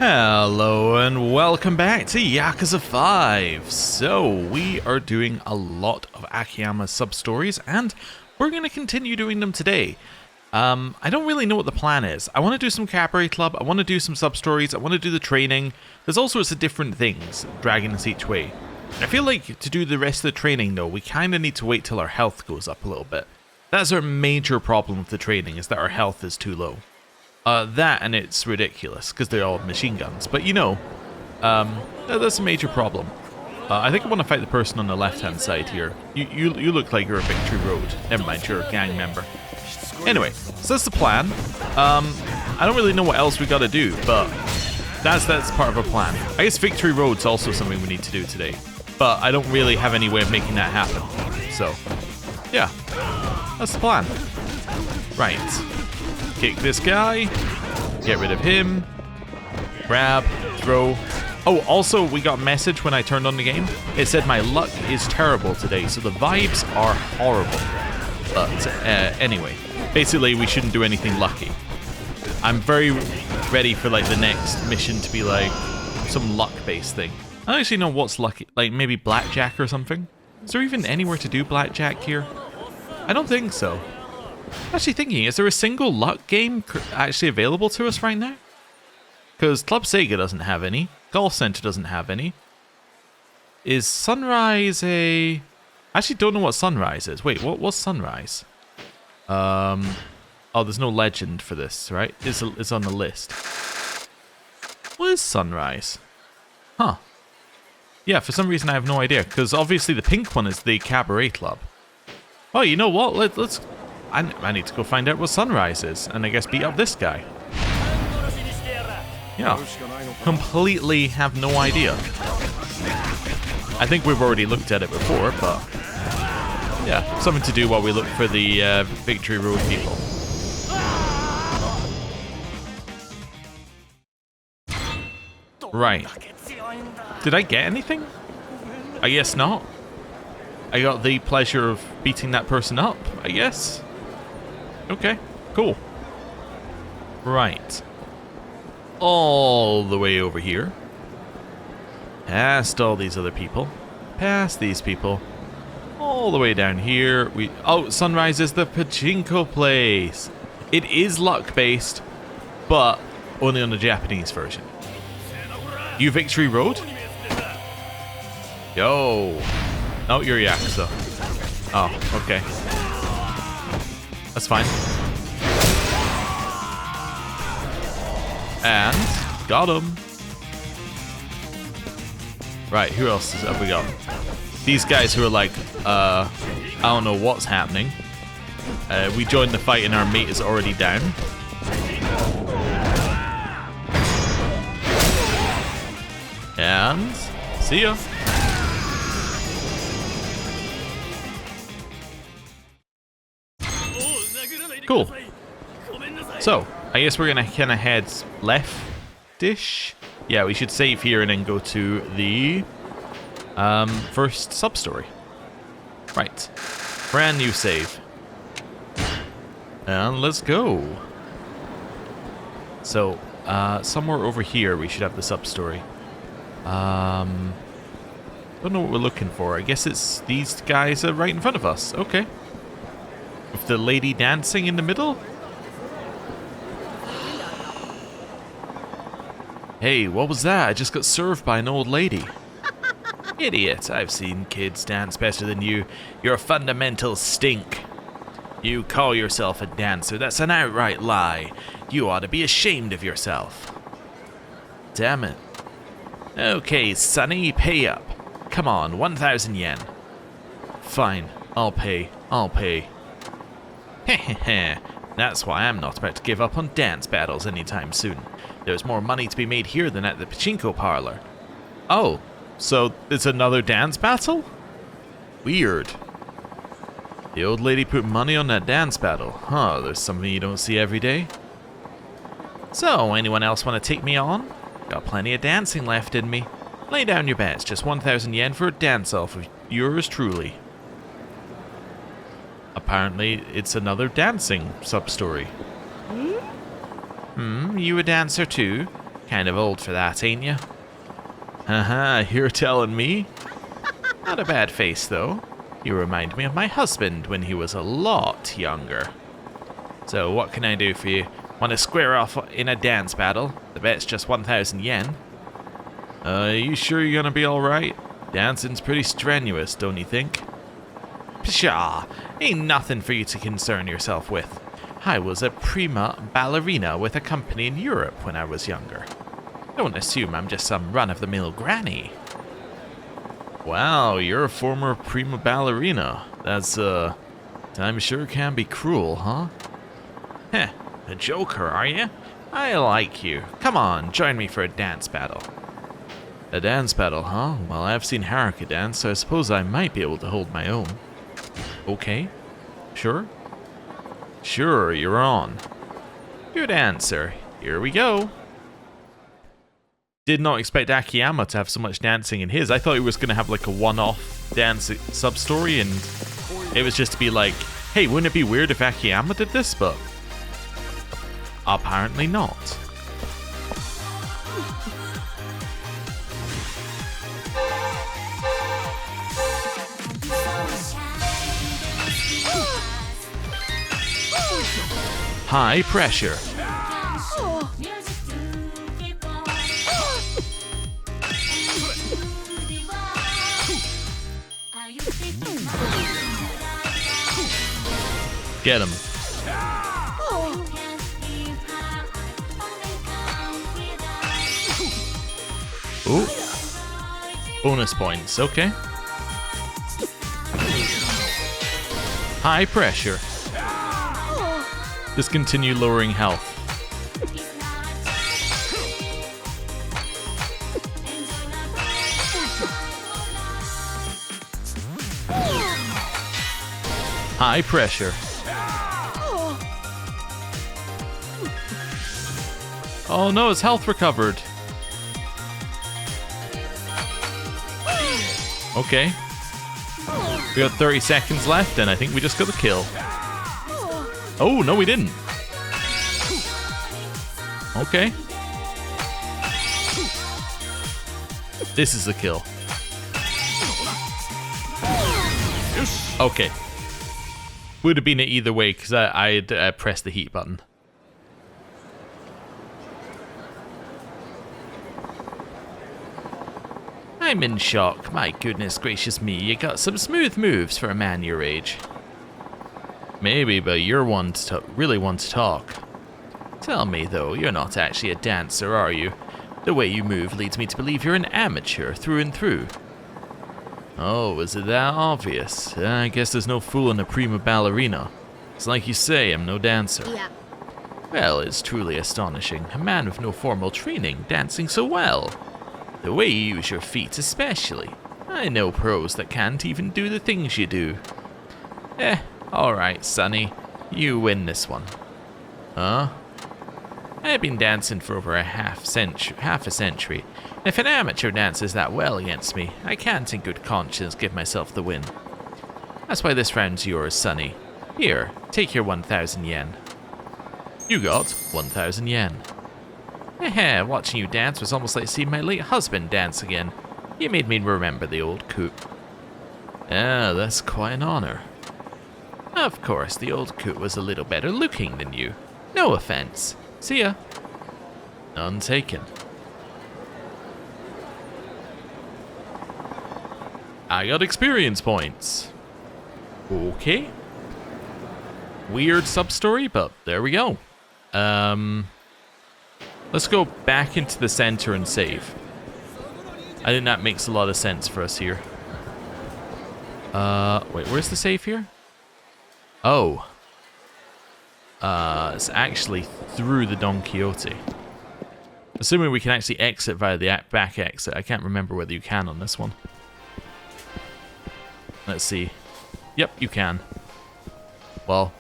Hello and welcome back to Yakuza 5. So we are doing a lot of Akiyama sub-stories and we're going to continue doing them today. I don't really know what the plan is. I want to do some Cabaret Club, I want to do some sub-stories, I want to do the training. There's all sorts of different things dragging us each way. I feel like to do the rest of the training though, we kind of need to wait till our health goes up a little bit. That's our major problem with the training, is that our health is too low. That and it's ridiculous because they're all machine guns. But you know, that's a major problem. I think I want to fight the person on the left-hand side here. You look like you're a Victory Road. Never mind, you're a gang member. Anyway, so that's the plan. I don't really know what else we got to do, but that's part of our plan. I guess Victory Road's also something we need to do today, but I don't really have any way of making that happen. So, yeah, that's the plan. Right. Kick this guy, get rid of him, grab, throw. Oh, also, we got a message when I turned on the game. It said my luck is terrible today, so the vibes are horrible. But anyway, basically we shouldn't do anything lucky. I'm very ready for like the next mission to be like some luck-based thing. I don't actually know what's lucky, like maybe blackjack or something. Is there even anywhere to do blackjack here? I don't think so. Actually thinking, is there a single luck game actually available to us right now? Because Club Sega doesn't have any. Golf Center doesn't have any. Is Sunrise a... I actually don't know what Sunrise is. Wait, what's Sunrise? Oh, there's no legend for this, right? It's on the list. What is Sunrise? Huh. Yeah, for some reason I have no idea. Because obviously the pink one is the Cabaret Club. Oh, you know what? Let's... I need to go find out what Sunrise is, and I guess beat up this guy. Yeah, completely have no idea. I think we've already looked at it before, but yeah, something to do while we look for the Victory Road people. Right. Did I get anything? I guess not. I got the pleasure of beating that person up, I guess. Okay, cool. Right. All the way over here. Past all these other people. Past these people. All the way down here. Oh, Sunrise is the pachinko place. It is luck-based, but only on the Japanese version. You Victory Road? Yo. Oh, you're Yakuza. Oh, okay. That's fine. And got him. Right, who else have we got? These guys who are like, I don't know what's happening. We joined the fight and our mate is already down. And see ya. Cool. So, I guess we're gonna kind of head left-ish. Yeah, we should save here and then go to the first sub-story. Right. Brand new save. And let's go. So, somewhere over here we should have the sub-story. Don't know what we're looking for. I guess it's these guys are right in front of us. Okay. With the lady dancing in the middle? Hey, what was that? I just got served by an old lady. Idiot, I've seen kids dance better than you. You're a fundamental stink. You call yourself a dancer, that's an outright lie. You ought to be ashamed of yourself. Damn it. Okay, Sonny, pay up. Come on, 1,000 yen. Fine, I'll pay. Heh. That's why I'm not about to give up on dance battles anytime soon. There's more money to be made here than at the pachinko parlor. Oh, so it's another dance battle? Weird. The old lady put money on that dance battle. Huh, there's something you don't see every day. So, anyone else want to take me on? Got plenty of dancing left in me. Lay down your bets, just 1,000 yen for a dance-off of yours truly. Apparently, it's another dancing sub-story. You a dancer too? Kind of old for that, ain't you? Haha, you're telling me? Not a bad face, though. You remind me of my husband when he was a lot younger. So, what can I do for you? Want to square off in a dance battle? The bet's just 1,000 yen. You sure you're gonna be alright? Dancing's pretty strenuous, don't you think? Pshaw, ain't nothing for you to concern yourself with. I was a prima ballerina with a company in Europe when I was younger. Don't assume I'm just some run-of-the-mill granny. Wow, you're a former prima ballerina. That's, time sure can be cruel, huh? Heh, a joker, are you? I like you. Come on, join me for a dance battle. A dance battle, huh? Well, I've seen Haruka dance, so I suppose I might be able to hold my own. Okay. Sure? Sure, you're on. Good answer. Here we go. Did not expect Akiyama to have so much dancing in his. I thought he was going to have like a one-off dance sub-story, and it was just to be like, hey, wouldn't it be weird if Akiyama did this? But apparently not. High pressure. Get him. Ooh. Bonus points, okay. High pressure. Just continue lowering health. High pressure. Oh no, his health recovered. Okay. We got 30 seconds left, and I think we just got the kill. Oh, no, we didn't. Okay. This is the kill. Okay. Would have been it either way, because I had pressed the heat button. I'm in shock. My goodness gracious me, you got some smooth moves for a man your age. Maybe, but you're one to really want to talk. Tell me, though, you're not actually a dancer, are you? The way you move leads me to believe you're an amateur through and through. Oh, is it that obvious? I guess there's no fooling a prima ballerina. It's like you say, I'm no dancer. Yeah. Well, it's truly astonishing. A man with no formal training dancing so well. The way you use your feet especially. I know pros that can't even do the things you do. Alright, Sonny. You win this one. Huh? I've been dancing for over half a century. If an amateur dances that well against me, I can't in good conscience give myself the win. That's why this round's yours, Sonny. Here, take your 1,000 yen. You got 1,000 yen. Watching you dance was almost like seeing my late husband dance again. You made me remember the old coot. Ah, that's quite an honor. Of course, the old coot was a little better looking than you. No offense. See ya. None taken. I got experience points. Okay. Weird sub-story, but there we go. Let's go back into the center and save. I think that makes a lot of sense for us here. Wait, where's the save here? Oh. It's actually through the Don Quixote. Assuming we can actually exit via the back exit. I can't remember whether you can on this one. Let's see. Yep, you can. Well,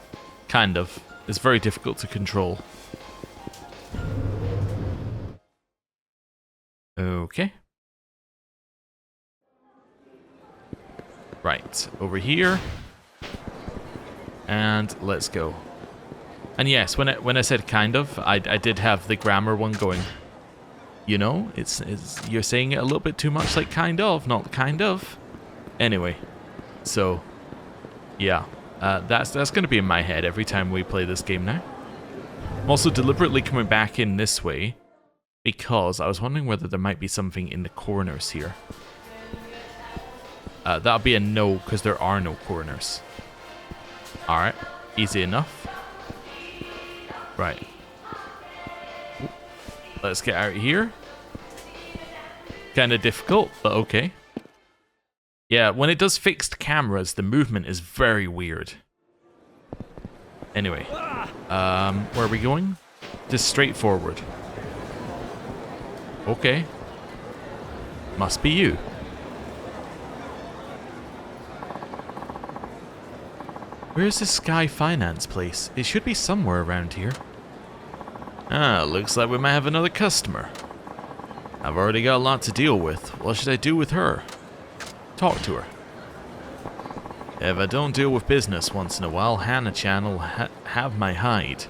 kind of. It's very difficult to control. Okay. Right, over here. And let's go. And yes, when I said kind of, I did have the grammar one going. You know, you're saying it a little bit too much like kind of, not kind of. Anyway, so, yeah. That's going to be in my head every time we play this game now. I'm also deliberately coming back in this way because I was wondering whether there might be something in the corners here. That'll be a no because there are no corners. Alright, easy enough. Right. Let's get out of here. Kind of difficult, but okay. Yeah, when it does fixed cameras, the movement is very weird. Anyway, where are we going? Just straight forward. Okay. Must be you. Where's this Sky Finance place? It should be somewhere around here. Ah, looks like we might have another customer. I've already got a lot to deal with. What should I do with her? Talk to her. If I don't deal with business once in a while, Hana-chan will have my hide.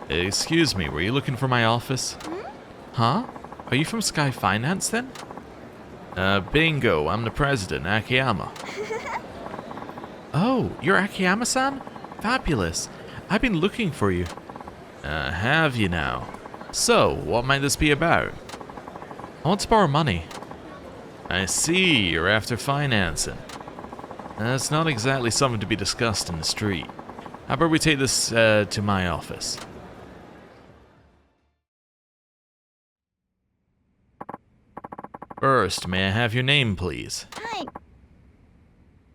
Excuse me, were you looking for my office? Huh? Are you from Sky Finance then? Bingo, I'm the president, Akiyama. Oh, you're Akiyama-san? Fabulous. I've been looking for you. Have you now? So, what might this be about? I want to borrow money. I see, you're after financing. That's not exactly something to be discussed in the street. How about we take this to my office? First, may I have your name, please? Hi.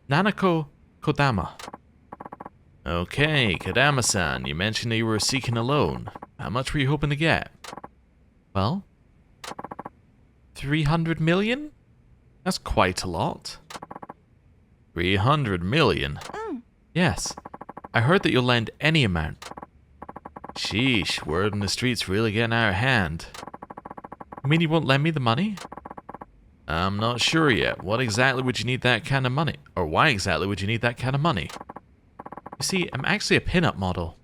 Nanako Kodama. Okay, Kodama-san, you mentioned that you were seeking a loan. How much were you hoping to get? Well, 300 million? That's quite a lot. 300 million? Yes. I heard that you'll lend any amount. Sheesh, word in the street's really getting out of hand. You mean you won't lend me the money? I'm not sure yet. What exactly would you need that kind of money? Or why exactly would you need that kind of money? You see, I'm actually a pin-up model.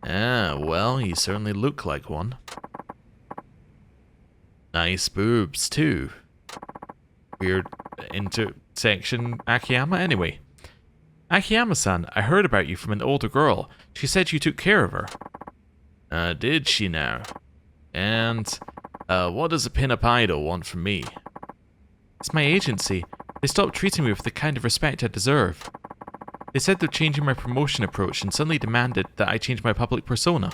Ah, well, you certainly look like one. Nice boobs, too. Weird intersection, Akiyama. Anyway, Akiyama-san, I heard about you from an older girl. She said you took care of her. Did she now? And, what does a pin-up idol want from me? It's my agency. They stopped treating me with the kind of respect I deserve. They said they're changing my promotion approach and suddenly demanded that I change my public persona.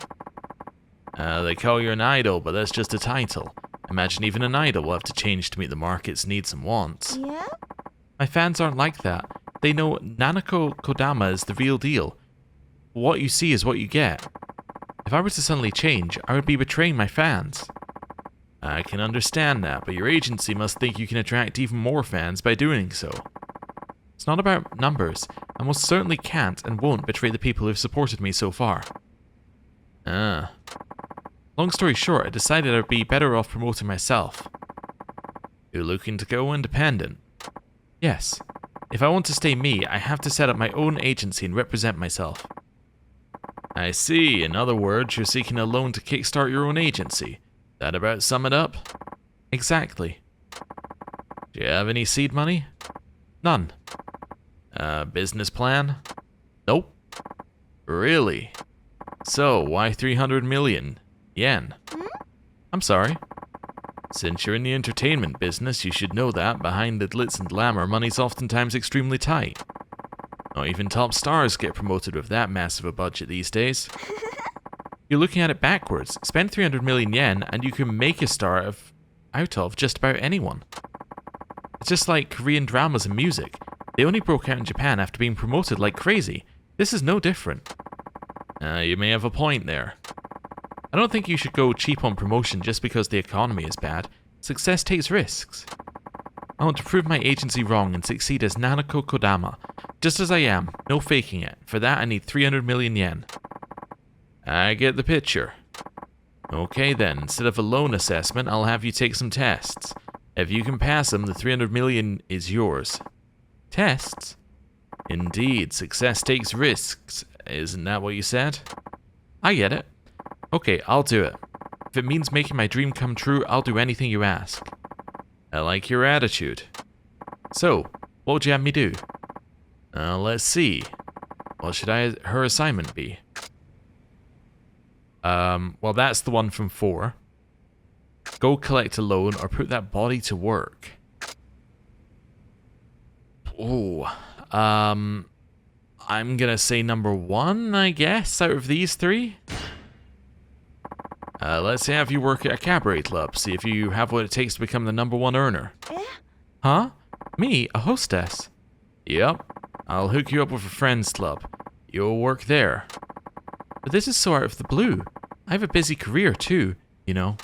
They call you an idol, but that's just a title. Imagine even an idol will have to change to meet the market's needs and wants. Yeah? My fans aren't like that. They know Nanako Kodama is the real deal. What you see is what you get. If I were to suddenly change, I would be betraying my fans. I can understand that, but your agency must think you can attract even more fans by doing so. It's not about numbers. I most certainly can't and won't betray the people who've supported me so far. Long story short, I decided I'd be better off promoting myself. You're looking to go independent? Yes. If I want to stay me, I have to set up my own agency and represent myself. I see. In other words, you're seeking a loan to kickstart your own agency. That about sum it up? Exactly. Do you have any seed money? None. Business plan? Nope. Really? So, why 300 million yen? I'm sorry. Since you're in the entertainment business, you should know that behind the glitz and glamour, money's oftentimes extremely tight. Not even top stars get promoted with that massive a budget these days. You're looking at it backwards. Spend 300 million yen and you can make a star out of just about anyone. It's just like Korean dramas and music. They only broke out in Japan after being promoted like crazy. This is no different. You may have a point there. I don't think you should go cheap on promotion just because the economy is bad. Success takes risks. I want to prove my agency wrong and succeed as Nanako Kodama. Just as I am, no faking it. For that I need 300 million yen. I get the picture. Okay then, instead of a loan assessment, I'll have you take some tests. If you can pass them, the 300 million is yours. Tests? Indeed, success takes risks. Isn't that what you said? I get it. Okay, I'll do it. If it means making my dream come true, I'll do anything you ask. I like your attitude. So, what would you have me do? Let's see. What should her assignment be? Well, that's the one from 4. Go collect a loan or put that body to work. Oh, I'm gonna say number 1, I guess, out of these 3. Let's have you work at a cabaret club, see if you have what it takes to become the number 1 earner. Huh? Me, a hostess? Yep, I'll hook you up with a friend's club. You'll work there. But this is so out of the blue. I have a busy career too, you know.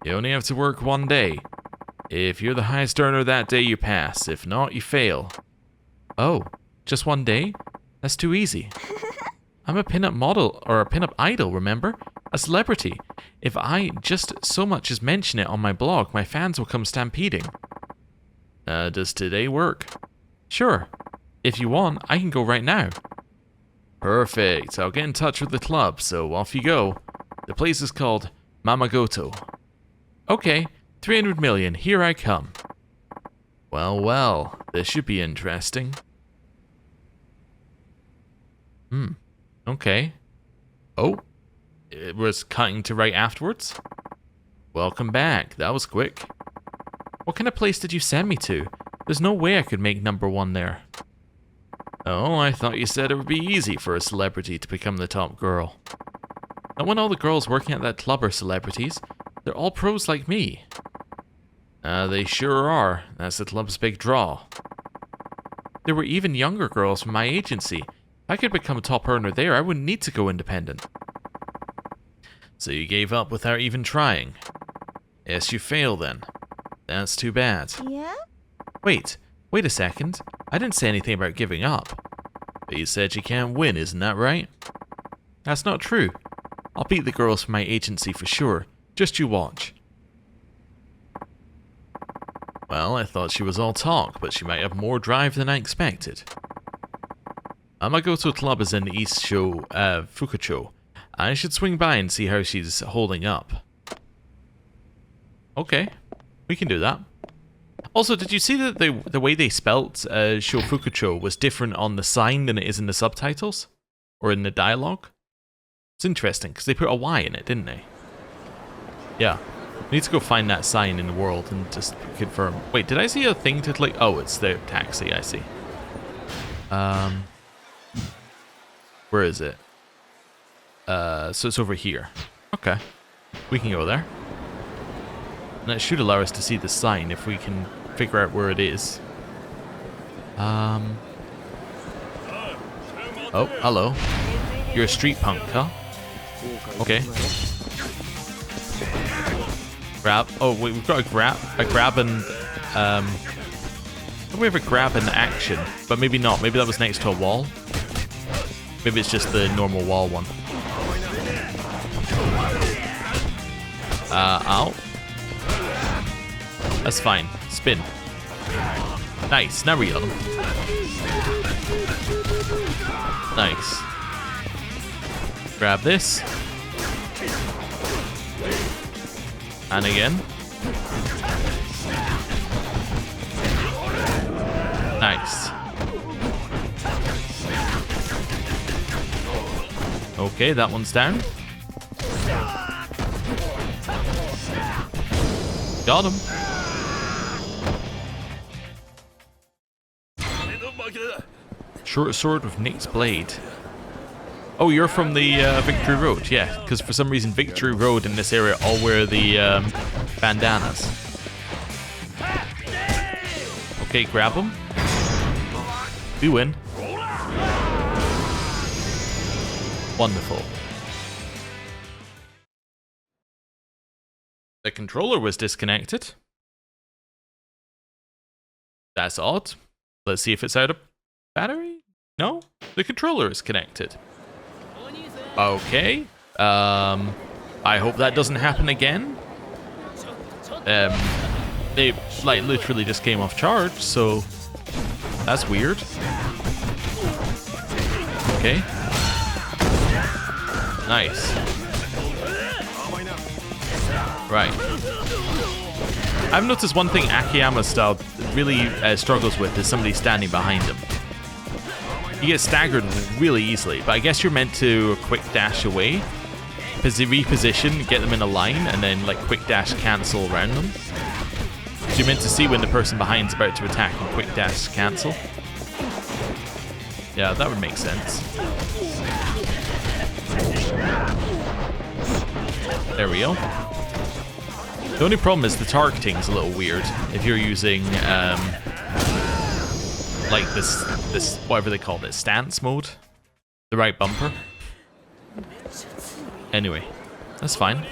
You only have to work 1 day. If you're the highest earner that day, you pass. If not, you fail. Oh, just 1 day? That's too easy. I'm a pinup model, or a pinup idol, remember? A celebrity. If I just so much as mention it on my blog, my fans will come stampeding. Does today work? Sure. If you want, I can go right now. Perfect. I'll get in touch with the club, so off you go. The place is called Mamagoto. Okay, 300 million, here I come. Well, well, this should be interesting. Okay. Oh, it was cutting to right afterwards? Welcome back, that was quick. What kind of place did you send me to? There's no way I could make number 1 there. Oh, I thought you said it would be easy for a celebrity to become the top girl. Not when all the girls working at that club are celebrities. They're all pros like me. They sure are. That's the club's big draw. There were even younger girls from my agency. If I could become a top earner there, I wouldn't need to go independent. So you gave up without even trying? Yes, you fail then. That's too bad. Yeah? Wait a second. I didn't say anything about giving up. But you said you can't win, isn't that right? That's not true. I'll beat the girls from my agency for sure. Just you watch. Well, I thought she was all talk, but she might have more drive than I expected. Amagoto Club is in East Fukuoka. I should swing by and see how she's holding up. Okay, we can do that. Also, did you see that the way they spelt Shofukucho was different on the sign than it is in the subtitles? Or in the dialogue? It's interesting, because they put a Y in it, didn't they? Yeah. We need to go find that sign in the world and just confirm. Wait, did I see a thing to click? Oh, it's the taxi, I see. Where is it? So it's over here. Okay. We can go there. And that should allow us to see the sign if we can figure out where it is. Oh, hello. You're a street punk, huh? Okay. Grab. Oh, wait, we've got a grab and we have a grab and action, but maybe not. Maybe that was next to a wall. Maybe it's just the normal wall one. Ow. That's fine. Spin. Nice. Now we got him. Nice. Grab this. And again. Nice. Okay, that one's down. Got him. Short sword with Nate's blade. Oh, you're from the Victory Road, yeah, because for some reason Victory Road in this area all wear the bandanas. Okay, grab him. We win. Wonderful. The controller was disconnected. That's odd. Let's see if it's out of battery. No, the controller is connected. Okay. I hope that doesn't happen again. They like literally just came off charge, so that's weird. Okay. Nice. Right. I've noticed one thing Akiyama's style really struggles with is somebody standing behind him. You get staggered really easily, but I guess you're meant to quick dash away, reposition, get them in a line, and then like quick dash cancel around them. So you're meant to see when the person behind's about to attack and quick dash cancel. Yeah, that would make sense. There we go. The only problem is the targeting is a little weird if you're using like this whatever they call it, stance mode, the right bumper. Anyway, that's fine.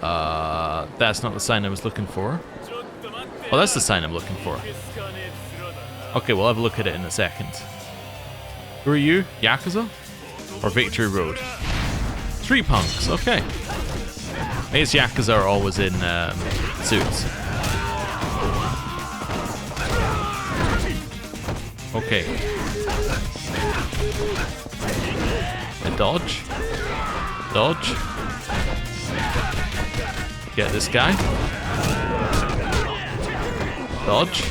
That's not the sign I was looking for. Oh, that's the sign I'm looking for. Okay, we'll have a look at it in a second. Who are you? Yakuza? Or Victory Road? Street punks, okay. I guess Yakuza are always in suits. Okay. A dodge. Dodge. Get this guy. Dodge.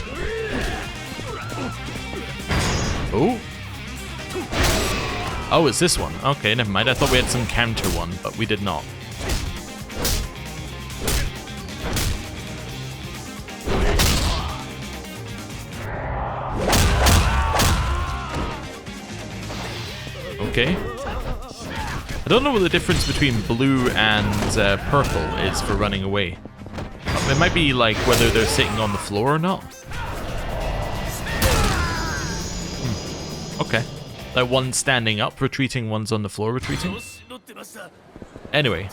Oh. Oh, it's this one. Okay, never mind. I thought we had some counter one, but we did not. Okay. I don't know what the difference between blue and purple is for running away. It might be like whether they're sitting on the floor or not. Okay. Like one's standing up retreating, one's on the floor retreating. Anyway,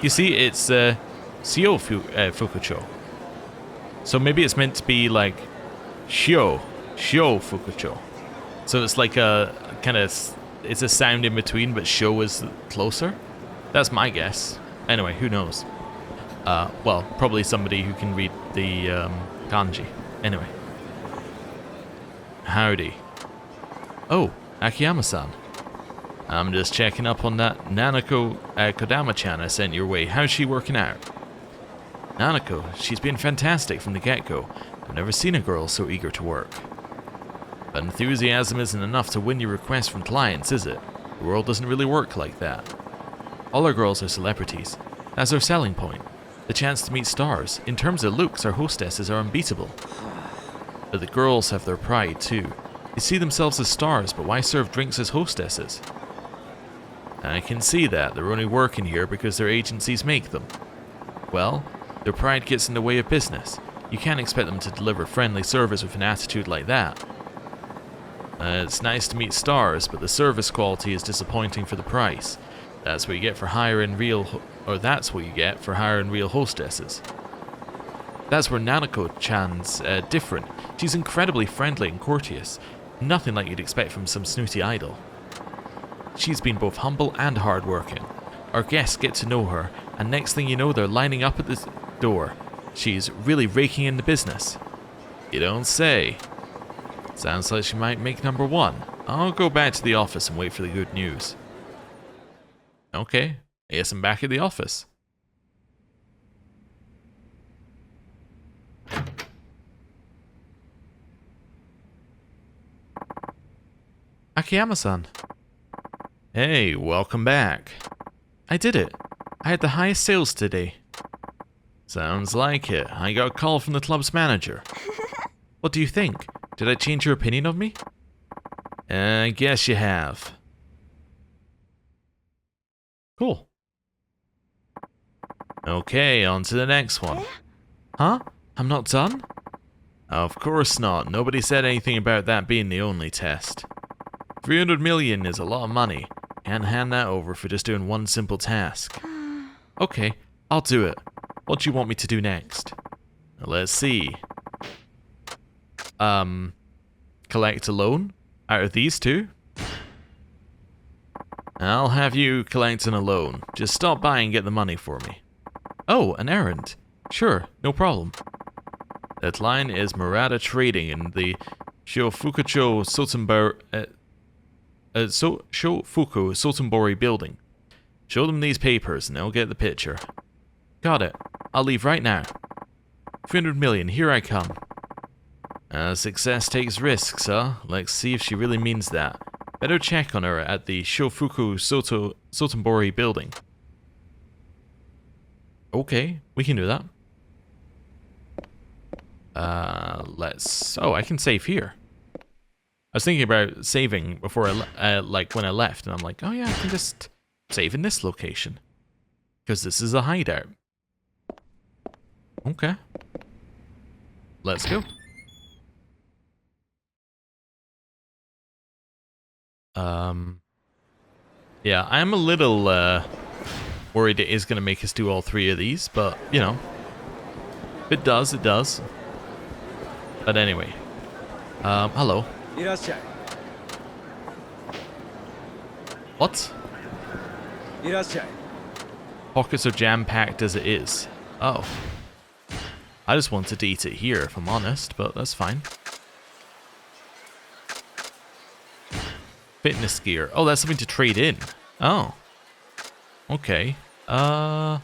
you see it's Shio Fukucho. So maybe it's meant to be like Shio Fukucho. So it's like a kind of, it's a sound in between, but Sho is closer. That's my guess. Anyway, who knows? Well, probably somebody who can read the kanji. Anyway. Howdy. Oh, Akiyama-san. I'm just checking up on that Nanako Kodama-chan I sent your way. How's she working out? Nanako, she's been fantastic from the get-go. I've never seen a girl so eager to work. But enthusiasm isn't enough to win your requests from clients, is it? The world doesn't really work like that. All our girls are celebrities. That's our selling point. The chance to meet stars. In terms of looks, our hostesses are unbeatable. But the girls have their pride, too. They see themselves as stars, but why serve drinks as hostesses? I can see that. They're only working here because their agencies make them. Well, their pride gets in the way of business. You can't expect them to deliver friendly service with an attitude like that. It's nice to meet stars, but the service quality is disappointing for the price. That's what you get for hiring real hostesses. That's where Nanako-chan's different. She's incredibly friendly and courteous. Nothing like you'd expect from some snooty idol. She's been both humble and hardworking. Our guests get to know her, and next thing you know, they're lining up at the door. She's really raking in the business. You don't say. Sounds like she might make number one. I'll go back to the office and wait for the good news. Okay, I guess I'm back at the office. Akiyama-san. Hey, welcome back. I did it. I had the highest sales today. Sounds like it. I got a call from the club's manager. What do you think? Did I change your opinion of me? I guess you have. Cool. Okay, on to the next one. Huh? I'm not done? Of course not. Nobody said anything about that being the only test. 300 million is a lot of money. Can't hand that over for just doing one simple task. Okay, I'll do it. What do you want me to do next? Let's see. Collect a loan? Out of these two? I'll have you collecting a loan. Just stop by and get the money for me. Oh, an errand. Sure, no problem. That line is Murata Trading in the Shofuku Sotenbori building. Show them these papers and they'll get the picture. Got it. I'll leave right now. 300 million, here I come. Success takes risks, huh? Let's see if she really means that. Better check on her at the Shofuku Sotenbori building. Okay, we can do that. Oh, I can save here. I was thinking about saving before like when I left, and I'm like, oh yeah, I can just save in this location. Because this is a hideout. Okay. Let's go. Yeah, I'm a little worried it is going to make us do all 3 of these, but, you know, if it does, it does. But anyway. Hello. What? Pockets are jam-packed as it is. Oh. I just wanted to eat it here, if I'm honest, but that's fine. Fitness gear. Oh, that's something to trade in. Oh. Okay. Yeah,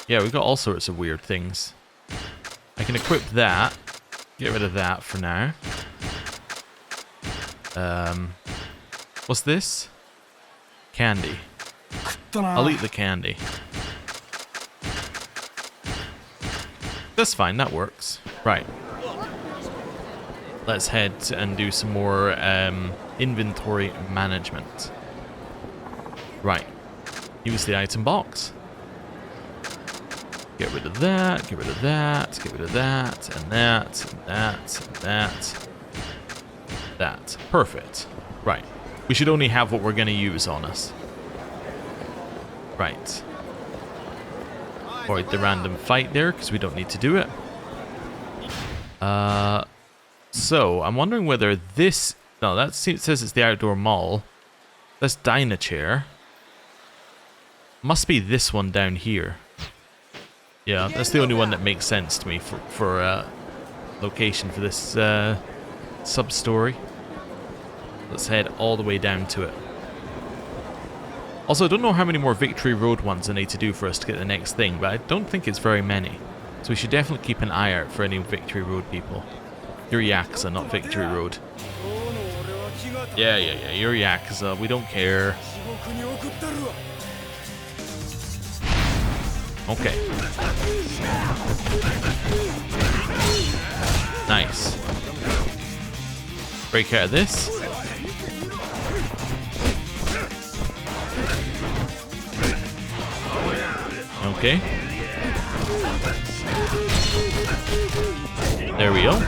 we've got all sorts of weird things. I can equip that. Get rid of that for now. What's this? Candy. I'll eat the candy. That's fine, that works. Right. Let's head and do some more inventory management. Right. Use the item box. Get rid of that, get rid of that, get rid of that, and that, and that, and that. That. Perfect. Right. We should only have what we're going to use on us. Right. Avoid the random fight there, because we don't need to do it. So, I'm wondering whether this... No, that says it's the outdoor mall. That's Dynachair. Must be this one down here. Yeah, that's the only one that makes sense to me for location for this sub-story. Let's head all the way down to it. Also, I don't know how many more Victory Road ones I need to do for us to get the next thing, but I don't think it's very many. So we should definitely keep an eye out for any Victory Road people. You're Yakuza, not Victory Road. Yeah, you're Yakuza, we don't care. Okay. Nice. Break out of this. Okay. There we go.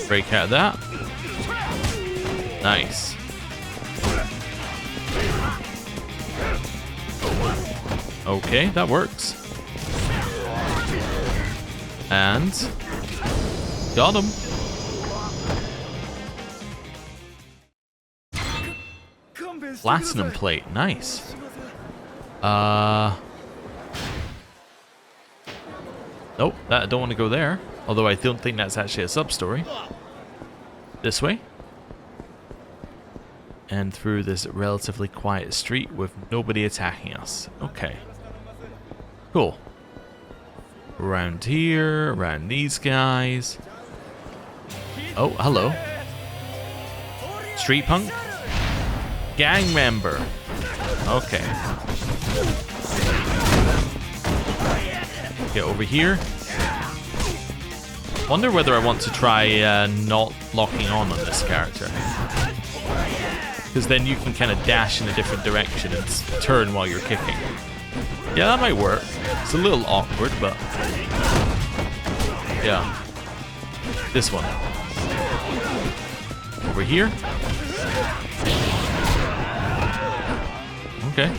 Break out of that. Nice. Okay, that works. And got him. Platinum plate, nice. Nope, I don't want to go there. Although I don't think that's actually a sub-story. This way. And through this relatively quiet street with nobody attacking us. Okay. Cool. Around here, around these guys. Oh, hello. Street punk? Gang member. Okay. Get over here. Wonder whether I want to try not locking on this character. Because then you can kind of dash in a different direction and turn while you're kicking. Yeah, that might work. It's a little awkward, but... yeah. This one. Over here. Okay.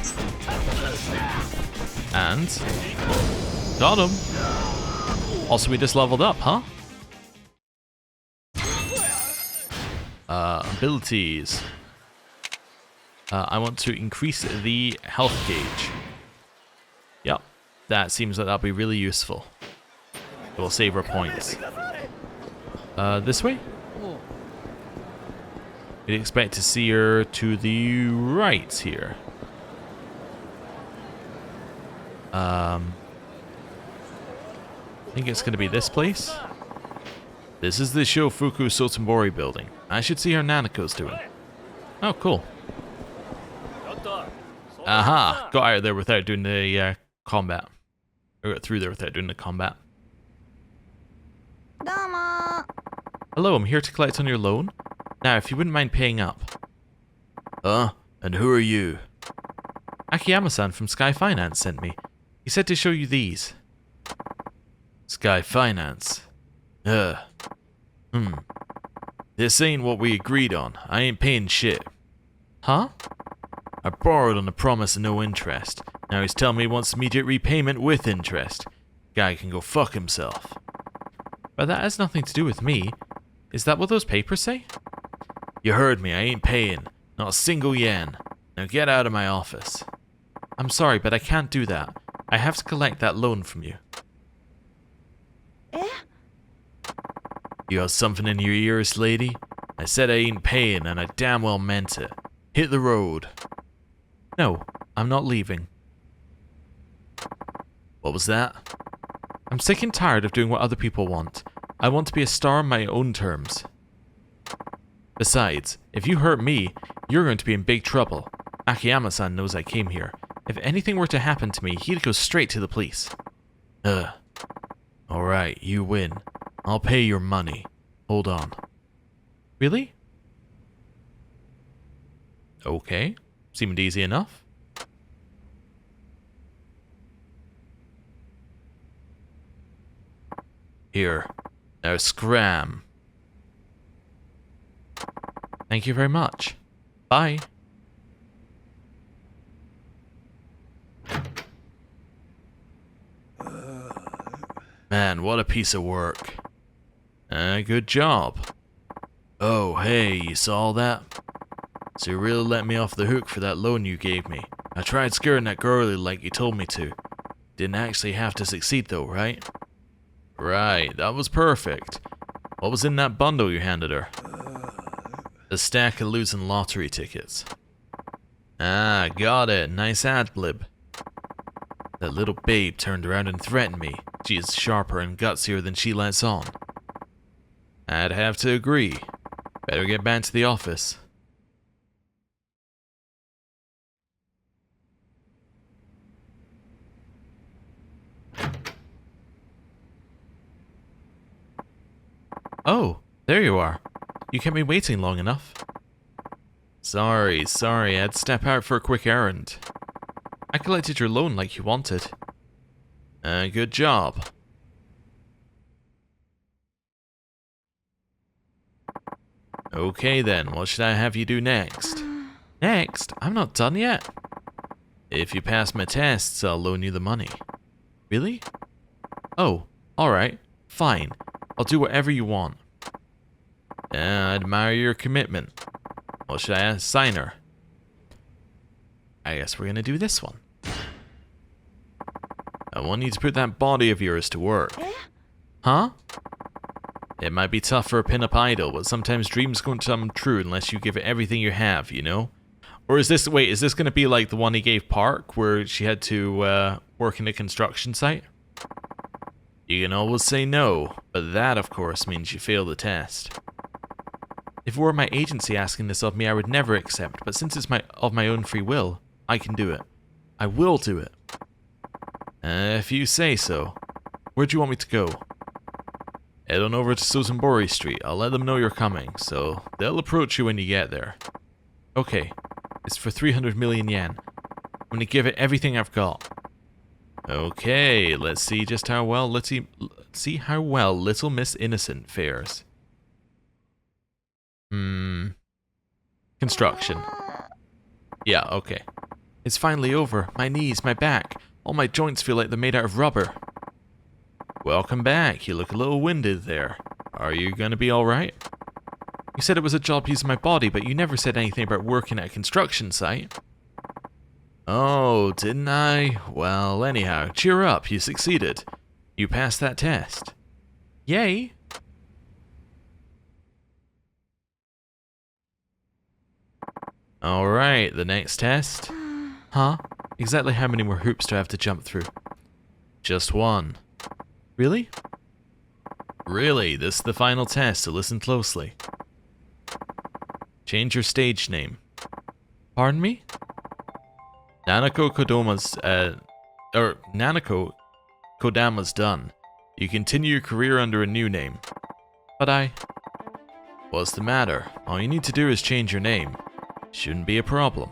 And... got him. Also, we just leveled up, huh? Abilities. I want to increase the health gauge. Yep. That seems like that'll be really useful. We'll save our points. This way? We'd expect to see her to the right here. I think it's going to be this place. This is the Shofuku Sotenbori building. I should see how Nanako's doing. Oh, cool. Aha! Got out of there without doing the combat. Or got through there without doing the combat. Hello, I'm here to collect on your loan. Now, if you wouldn't mind paying up. And who are you? Akiyama-san from Sky Finance sent me. He said to show you these. Sky Finance? This ain't what we agreed on. I ain't paying shit. Huh? I borrowed on the promise of no interest. Now he's telling me he wants immediate repayment with interest. Guy can go fuck himself. But that has nothing to do with me. Is that what those papers say? You heard me, I ain't paying. Not a single yen. Now get out of my office. I'm sorry, but I can't do that. I have to collect that loan from you. You got something in your ears, lady? I said I ain't paying, and I damn well meant it. Hit the road. No, I'm not leaving. What was that? I'm sick and tired of doing what other people want. I want to be a star on my own terms. Besides, if you hurt me, you're going to be in big trouble. Akiyama-san knows I came here. If anything were to happen to me, he'd go straight to the police. Alright, you win. I'll pay your money. Hold on. Really? Okay. Seemed easy enough. Here. Now scram. Thank you very much. Bye. Man, what a piece of work. Good job. Oh, hey, you saw that? So you really let me off the hook for that loan you gave me. I tried scaring that girlie like you told me to. Didn't actually have to succeed though, right? Right, that was perfect. What was in that bundle you handed her? A stack of losing lottery tickets. Ah, got it. Nice ad-lib. That little babe turned around and threatened me. She is sharper and gutsier than she lets on. I'd have to agree. Better get back to the office. Oh, there you are. You kept me waiting long enough. Sorry, I had to step out for a quick errand. I collected your loan like you wanted. Good job. Okay then, what should I have you do next? Next? I'm not done yet. If you pass my tests, I'll loan you the money. Really? Oh, alright. Fine. I'll do whatever you want. I admire your commitment. What should I assign her? I guess we're gonna do this one. I want you to put that body of yours to work. Huh? It might be tough for a pin-up idol, but sometimes dreams don't come true unless you give it everything you have, you know? Or is this, wait, is this gonna be like the one he gave Park, where she had to work in a construction site? You can always say no, but that, of course, means you fail the test. If it were my agency asking this of me, I would never accept, but since it's of my own free will, I can do it. I will do it. If you say so. Where do you want me to go? Head on over to Sotenbori Street. I'll let them know you're coming, so they'll approach you when you get there. Okay, it's for 300 million yen. I'm gonna give it everything I've got. Okay, let's see just how well Little Miss Innocent fares. Construction. Yeah, okay. It's finally over. My knees, my back. All my joints feel like they're made out of rubber. Welcome back. You look a little winded there. Are you gonna be alright? You said it was a job using my body, but you never said anything about working at a construction site. Oh, didn't I? Well, anyhow, cheer up. You succeeded. You passed that test. Yay! Alright, the next test. Huh? Exactly how many more hoops do I have to jump through? Just one. Really? Really, this is the final test, so listen closely. Change your stage name. Pardon me? Nanako Kodama's done. You continue your career under a new name. But What's the matter? All you need to do is change your name. Shouldn't be a problem.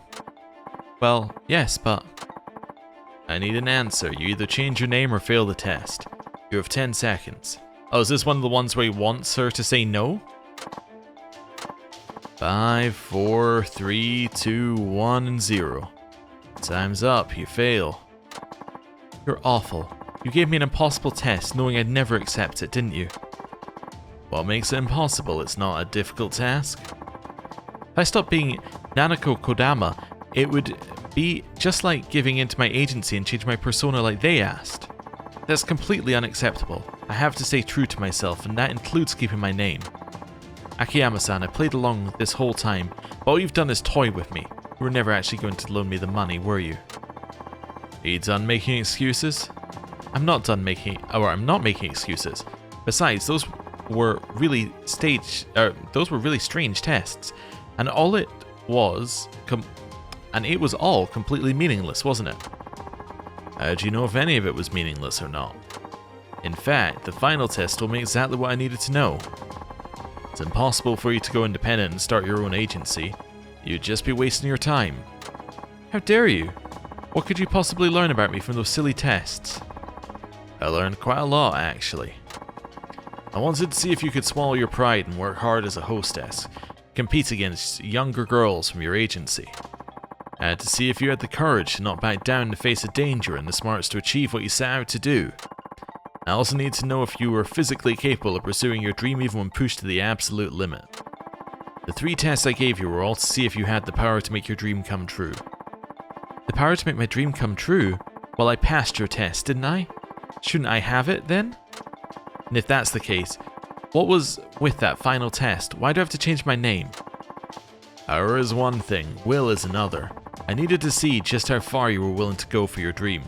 Well, yes, but... I need an answer. You either change your name or fail the test. You have 10 seconds. Oh, is this one of the ones where he wants her to say no? 5, 4, 3, 2, 1, and 0. Time's up. You fail. You're awful. You gave me an impossible test knowing I'd never accept it, didn't you? What makes it impossible? It's not a difficult task. If I stopped being Nanako Kodama, it would be just like giving in to my agency and change my persona like they asked. That's completely unacceptable. I have to stay true to myself, and that includes keeping my name. Akiyama-san, I played along this whole time, but all you've done is toy with me. You were never actually going to loan me the money, were you? Are you done making excuses? I'm not making excuses. Besides, those were really strange tests, and it was all completely meaningless, wasn't it? How do you know if any of it was meaningless or not? In fact, the final test told me exactly what I needed to know. It's impossible for you to go independent and start your own agency. You'd just be wasting your time. How dare you? What could you possibly learn about me from those silly tests? I learned quite a lot, actually. I wanted to see if you could swallow your pride and work hard as a hostess, compete against younger girls from your agency. I had to see if you had the courage to not back down in the face of danger and the smarts to achieve what you set out to do. I also need to know if you were physically capable of pursuing your dream even when pushed to the absolute limit. The 3 tests I gave you were all to see if you had the power to make your dream come true. The power to make my dream come true? Well, I passed your test, didn't I? Shouldn't I have it then? And if that's the case, what was with that final test? Why do I have to change my name? Power is one thing, will is another. I needed to see just how far you were willing to go for your dream.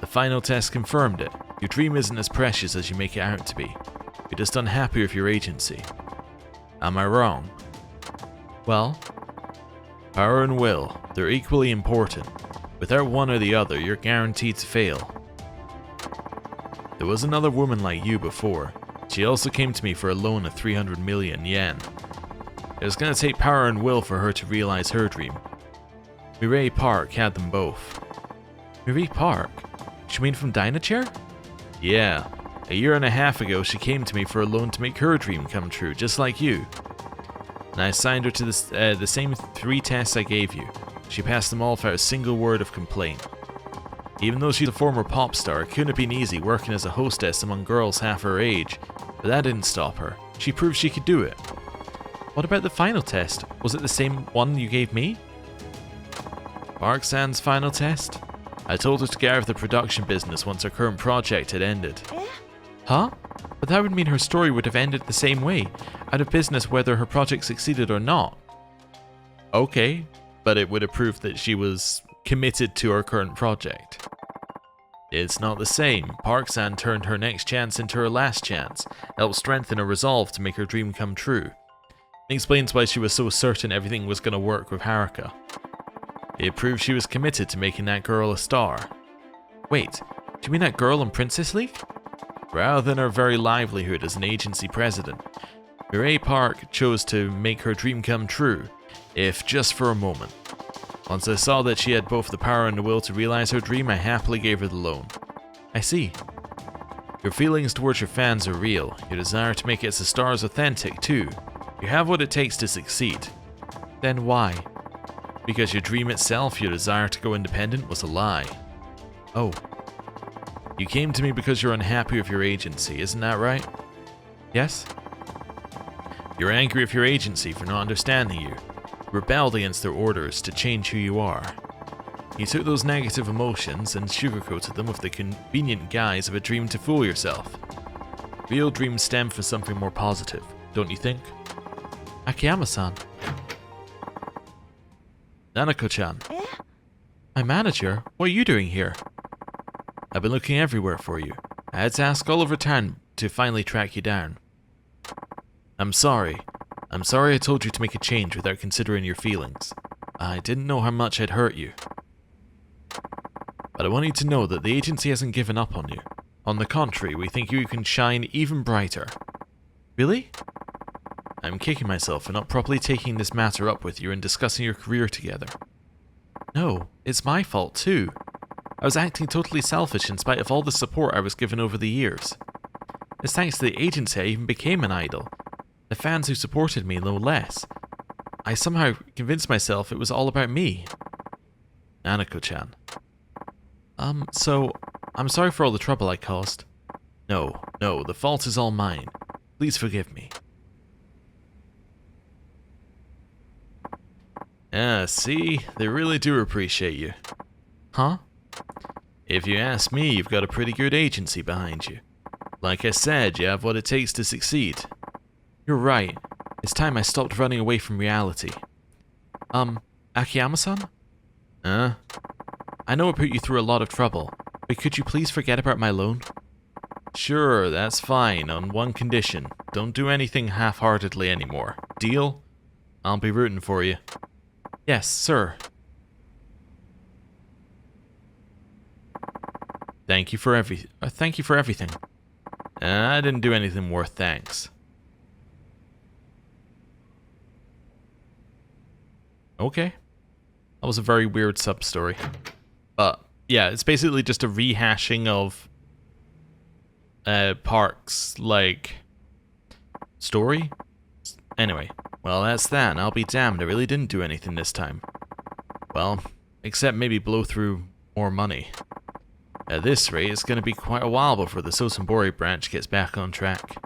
The final test confirmed it. Your dream isn't as precious as you make it out to be. You're just unhappy with your agency. Am I wrong? Well, power and will, they're equally important. Without one or the other, you're guaranteed to fail. There was another woman like you before. She also came to me for a loan of 300 million yen. It was going to take power and will for her to realize her dream. Mireille Park had them both. Mireille Park? She mean from Dynachair? Yeah. A year and a half ago, she came to me for a loan to make her dream come true, just like you. And I assigned her to the same 3 tests I gave you. She passed them all without a single word of complaint. Even though she's a former pop star, it couldn't have been easy working as a hostess among girls half her age. But that didn't stop her. She proved she could do it. What about the final test? Was it the same one you gave me? Park-san's final test? I told her to get out of the production business once her current project had ended. Huh? But that would mean her story would have ended the same way, out of business whether her project succeeded or not. Okay, but it would have proved that she was committed to her current project. It's not the same. Park-san turned her next chance into her last chance, helped strengthen her resolve to make her dream come true. It explains why she was so certain everything was going to work with Haruka. It proved she was committed to making that girl a star. Wait, do you mean that girl in Princess League? Rather than her very livelihood as an agency president, Mireille Park chose to make her dream come true, if just for a moment. Once I saw that she had both the power and the will to realize her dream, I happily gave her the loan. I see. Your feelings towards your fans are real. Your desire to make it as a star is authentic, too. You have what it takes to succeed. Then why? Because your dream itself, your desire to go independent, was a lie. Oh. You came to me because you're unhappy with your agency, isn't that right? Yes? You're angry with your agency for not understanding you. Rebelled against their orders to change who you are. You took those negative emotions and sugarcoated them with the convenient guise of a dream to fool yourself. Real dreams stem from something more positive, don't you think? Akiyama-san. Nanako-chan. My manager? What are you doing here? I've been looking everywhere for you. I had to ask all over town to finally track you down. I'm sorry. I'm sorry I told you to make a change without considering your feelings. I didn't know how much I'd hurt you. But I want you to know that the agency hasn't given up on you. On the contrary, we think you can shine even brighter. Really? I'm kicking myself for not properly taking this matter up with you and discussing your career together. No, it's my fault too. I was acting totally selfish in spite of all the support I was given over the years. It's thanks to the agency I even became an idol. The fans who supported me, no less. I somehow convinced myself it was all about me. Nanako-chan. So, I'm sorry for all the trouble I caused. No, the fault is all mine. Please forgive me. See? They really do appreciate you. Huh? If you ask me, you've got a pretty good agency behind you. Like I said, you have what it takes to succeed. You're right. It's time I stopped running away from reality. Akiyama-san? I know it put you through a lot of trouble, but could you please forget about my loan? Sure, that's fine, on one condition. Don't do anything half-heartedly anymore. Deal? I'll be rooting for you. Yes, sir. Thank you for everything. I didn't do anything worth thanks. Okay. That was a very weird sub-story. But, yeah, it's basically just a rehashing of Park's, like, story? Anyway, well, that's that, and I'll be damned, I really didn't do anything this time. Well, except maybe blow through more money. At this rate, it's going to be quite a while before the Sosambori branch gets back on track.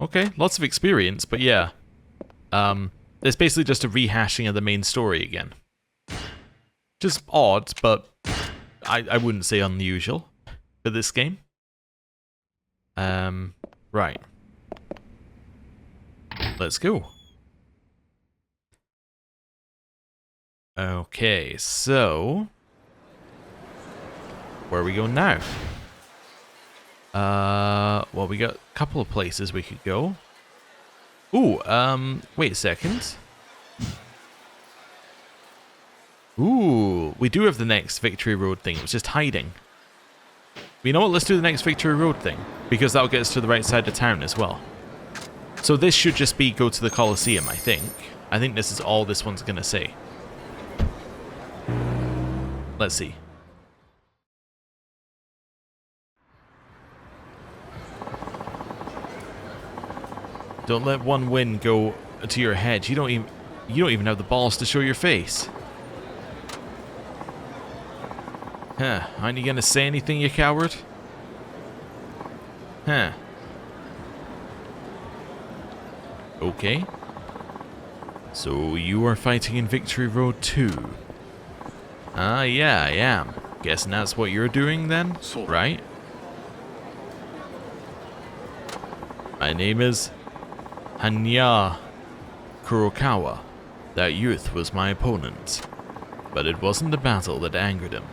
Okay, lots of experience, but yeah. It's basically just a rehashing of the main story again. Just odd, but I wouldn't say unusual for this game. Right. Let's go. Okay, so where are we going now? Well, we got a couple of places we could go. Ooh, wait a second. Ooh, we do have the next Victory Road thing. It was just hiding. You know what? Let's do the next Victory Road thing, because that'll get us to the right side of town as well. So this should just be go to the Colosseum, I think. I think this is all this one's gonna say. Let's see. Don't let one win go to your head. You don't even have the balls to show your face. Huh, aren't you gonna say anything, you coward? Huh. Okay. So you are fighting in Victory Road too? Yeah, I am. Guessing that's what you're doing then, right? My name is Hanya Kurokawa. That youth was my opponent. But it wasn't the battle that angered him.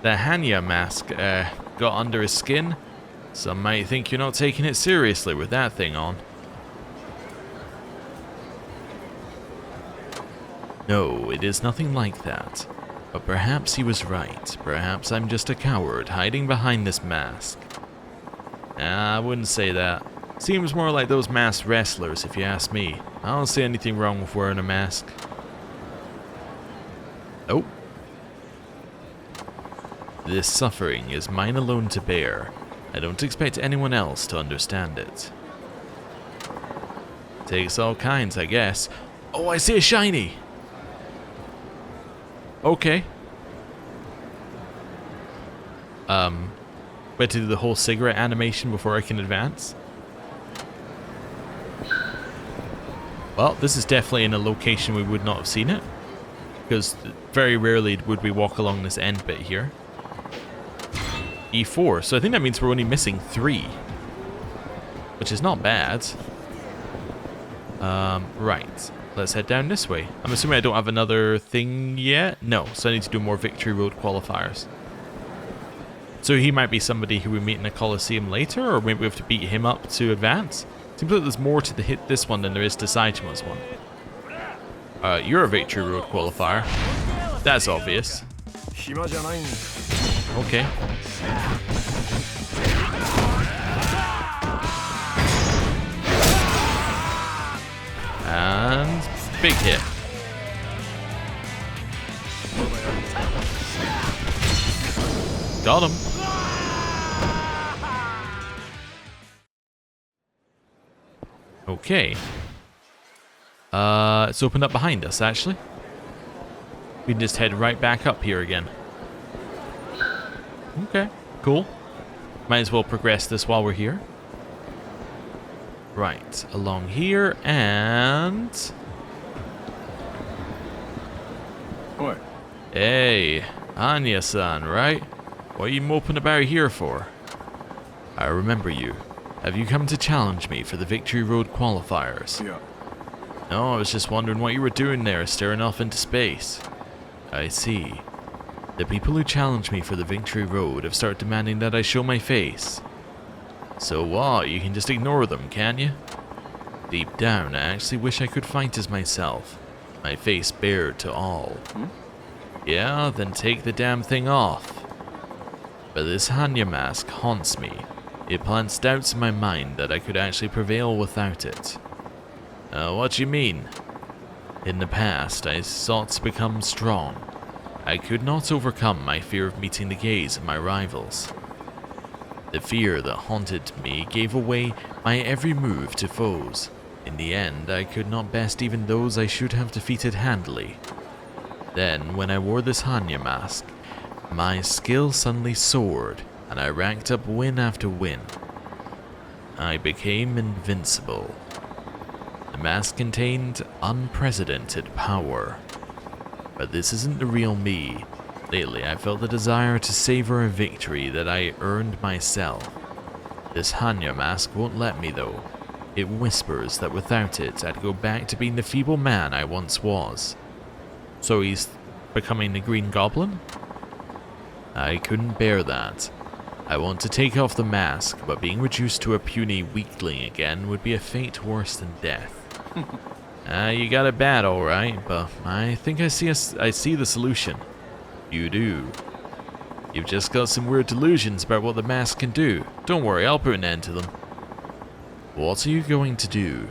The Hanya mask, got under his skin. Some might think you're not taking it seriously with that thing on. No, it is nothing like that. But perhaps he was right. Perhaps I'm just a coward hiding behind this mask. I wouldn't say that. Seems more like those masked wrestlers, if you ask me. I don't see anything wrong with wearing a mask. Oh. This suffering is mine alone to bear. I don't expect anyone else to understand it. Takes all kinds, I guess. Oh, I see a shiny! Okay. Wait to do the whole cigarette animation before I can advance? Well, this is definitely in a location we would not have seen it. Because very rarely would we walk along this end bit here. E4, so I think that means we're only missing 3. Which is not bad. Right. let's head down this way. I'm assuming I don't have another thing yet. No, so I need to do more Victory Road qualifiers. So he might be somebody who we meet in a Coliseum later, or maybe we have to beat him up to advance. Seems like there's more to this one than there is to Saijima's one. You're a Victory Road qualifier. That's obvious. Okay. And big hit. Got him. Okay. It's opened up behind us, actually. We can just head right back up here again. Okay, cool. Might as well progress this while we're here. Right, along here, and... Oi. Hey, Anya-san, right? What are you moping about here for? I remember you. Have you come to challenge me for the Victory Road qualifiers? Yeah. No, I was just wondering what you were doing there, staring off into space. I see. The people who challenge me for the Victory Road have started demanding that I show my face. So what, you can just ignore them, can you? Deep down, I actually wish I could fight as myself. My face bared to all. Yeah, then take the damn thing off. But this Hanya mask haunts me. It plants doubts in my mind that I could actually prevail without it. What do you mean? In the past, I sought to become strong. I could not overcome my fear of meeting the gaze of my rivals. The fear that haunted me gave away my every move to foes. In the end, I could not best even those I should have defeated handily. Then, when I wore this Hanya mask, my skill suddenly soared, and I racked up win after win. I became invincible. The mask contained unprecedented power. But this isn't the real me. Lately, I felt the desire to savor a victory that I earned myself. This Hanya mask won't let me though. It whispers that without it, I'd go back to being the feeble man I once was. So he's becoming the Green Goblin? I couldn't bear that. I want to take off the mask, but being reduced to a puny weakling again would be a fate worse than death. You got it bad, alright, but I think I see the solution. You do. You've just got some weird delusions about what the mask can do. Don't worry, I'll put an end to them. What are you going to do?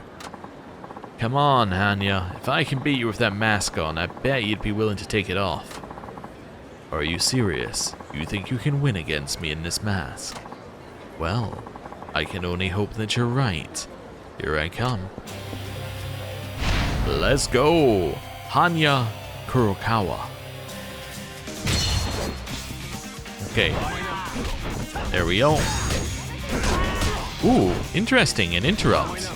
Come on, Hanya. If I can beat you with that mask on, I bet you'd be willing to take it off. Are you serious? You think you can win against me in this mask? Well, I can only hope that you're right. Here I come. Let's go! Hanya Kurokawa. Okay. There we go. Ooh, interesting, an interrupt.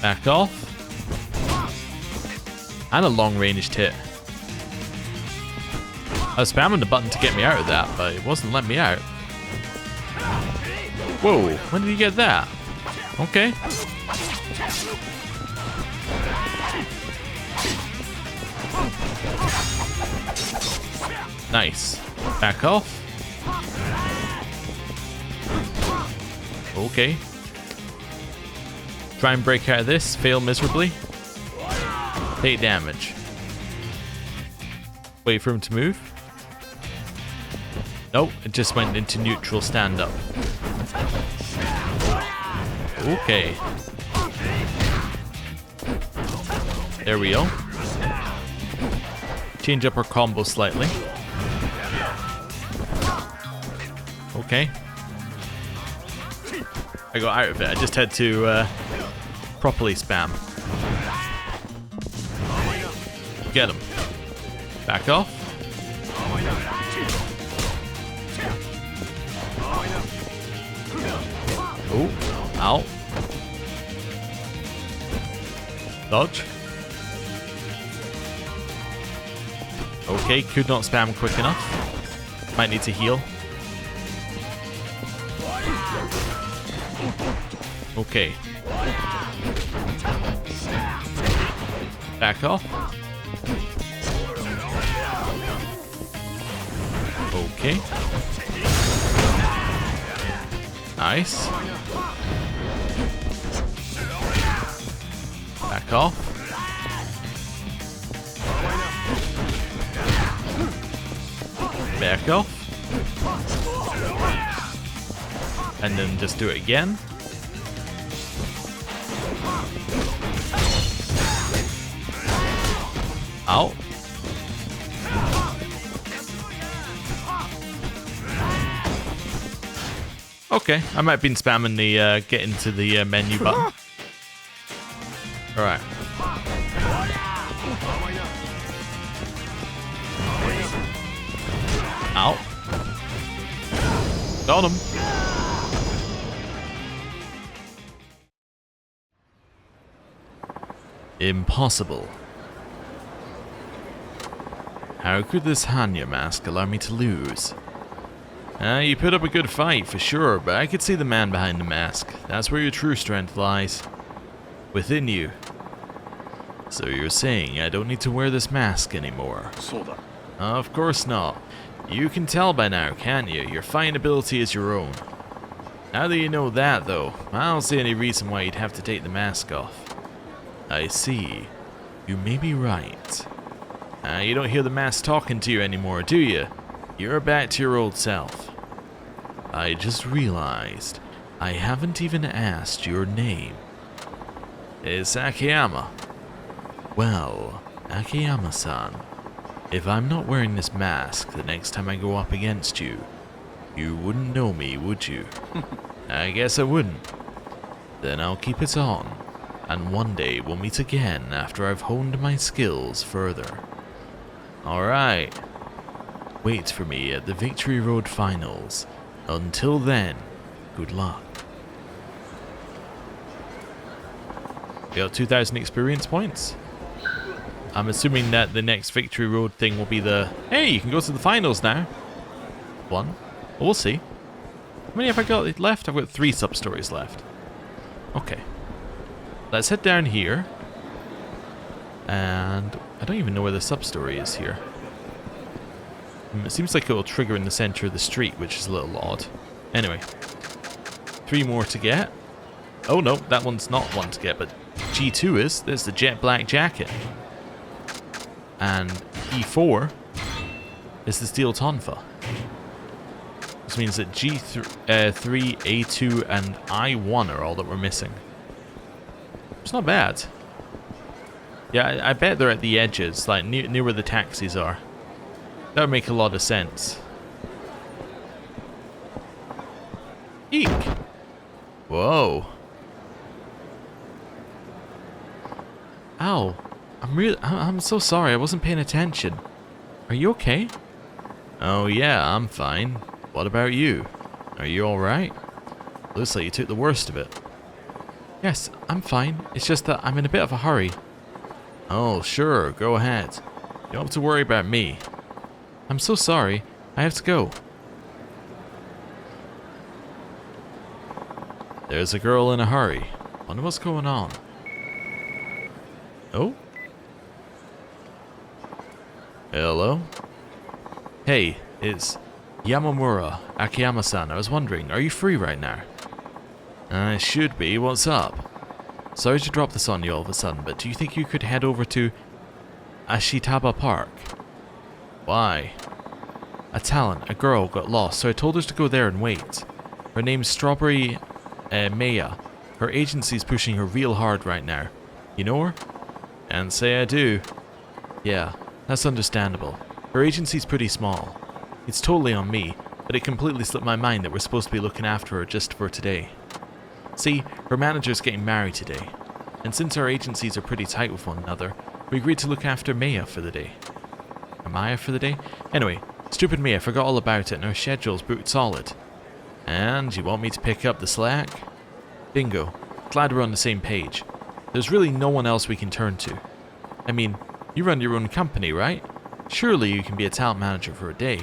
Back off. And a long-ranged hit. I was spamming the button to get me out of that, but it wasn't letting me out. Whoa, when did you get that? Okay. Nice. Back off. Okay. Try and break out of this. Fail miserably. Take damage. Wait for him to move. Nope, it just went into neutral stand-up. Okay. There we go. Change up our combo slightly. Okay. I got out of it. I just had to properly spam. Get him. Back off. Oh, ow. Dodge. Okay, could not spam quick enough. Might need to heal. Back off. Okay. Nice. Back off. Back off. And then just do it again. Out. Okay, I might have been spamming the get into the menu button. Alright. Out. Got him. Impossible. How could this Hanya mask allow me to lose? You put up a good fight, for sure, but I could see the man behind the mask. That's where your true strength lies. Within you. So you're saying I don't need to wear this mask anymore? Of course not. You can tell by now, can't you? Your fighting ability is your own. Now that you know that, though, I don't see any reason why you'd have to take the mask off. I see. You may be right. You don't hear the mask talking to you anymore, do you? You're back to your old self. I just realized I haven't even asked your name. It's Akiyama. Well, Akiyama-san, if I'm not wearing this mask the next time I go up against you, you wouldn't know me, would you? I guess I wouldn't. Then I'll keep it on, and one day we'll meet again after I've honed my skills further. Alright. Wait for me at the Victory Road Finals. Until then, good luck. We got 2,000 experience points. I'm assuming that the next Victory Road thing will be the... Hey, you can go to the finals now. One. Well, we'll see. How many have I got left? I've got 3 sub-stories left. Okay. Let's head down here. And I don't even know where the sub-story is here. It seems like it will trigger in the center of the street, which is a little odd. Anyway. 3 more to get. Oh no, that one's not one to get, but G2 is. There's the jet black jacket. And E4 is the steel tonfa. This means that G3, A2, and I1 are all that we're missing. It's not bad. Yeah, I bet they're at the edges, like near where the taxis are. That would make a lot of sense. Eek! Whoa. Ow. I'm so sorry, I wasn't paying attention. Are you okay? Oh yeah, I'm fine. What about you? Are you alright? Looks like you took the worst of it. Yes, I'm fine. It's just that I'm in a bit of a hurry. Oh, sure, go ahead. You don't have to worry about me. I'm so sorry. I have to go. There's a girl in a hurry. Wonder what's going on. Oh? Hello? Hey, it's Yamamura, Akiyama-san. I was wondering, are you free right now? I should be. What's up? Sorry to drop this on you all of a sudden, but do you think you could head over to Ashitaba Park? Why? A girl, got lost, so I told her to go there and wait. Her name's Strawberry Maya. Her agency's pushing her real hard right now. You know her? And say I do. Yeah, that's understandable. Her agency's pretty small. It's totally on me, but it completely slipped my mind that we're supposed to be looking after her just for today. See, her manager's getting married today, and since our agencies are pretty tight with one another, we agreed to look after Maya for the day. Maya for the day? Anyway, stupid Maya forgot all about it and her schedule's booked solid. And you want me to pick up the slack? Bingo. Glad we're on the same page. There's really no one else we can turn to. I mean, you run your own company, right? Surely you can be a talent manager for a day.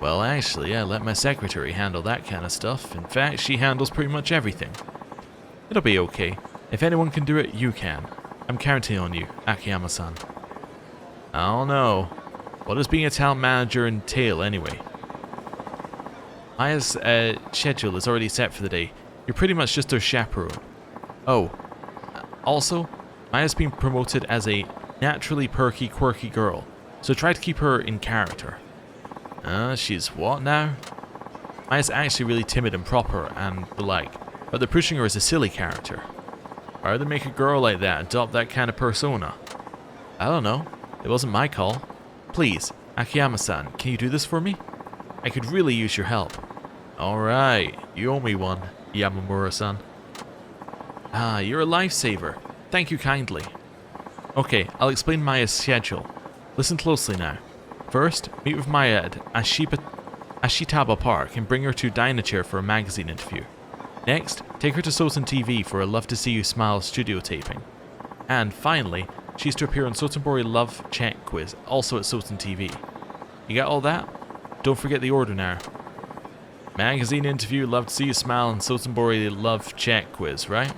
Well, actually, I let my secretary handle that kind of stuff. In fact, she handles pretty much everything. It'll be okay. If anyone can do it, you can. I'm counting on you, Akiyama-san. I don't know. What does being a talent manager entail, anyway? Maya's schedule is already set for the day. You're pretty much just her chaperone. Oh. Also, Maya's been promoted as a naturally perky, quirky girl, so try to keep her in character. She's what now? Maya's actually really timid and proper and the like, but they're pushing her as a silly character. Why would they make a girl like that adopt that kind of persona? I don't know. It wasn't my call. Please, Akiyama-san, can you do this for me? I could really use your help. Alright, you owe me one, Yamamura-san. Ah, you're a lifesaver. Thank you kindly. Okay, I'll explain Maya's schedule. Listen closely now. First, meet with Maya at Ashitaba Park and bring her to Dynachair for a magazine interview. Next, take her to Soten TV for a Love to See You Smile studio taping. And finally, she's to appear on Sotenbori Love Check Quiz, also at Soten TV. You got all that? Don't forget the order now. Magazine interview, Love to See You Smile, and Sotenbori Love Check Quiz, right?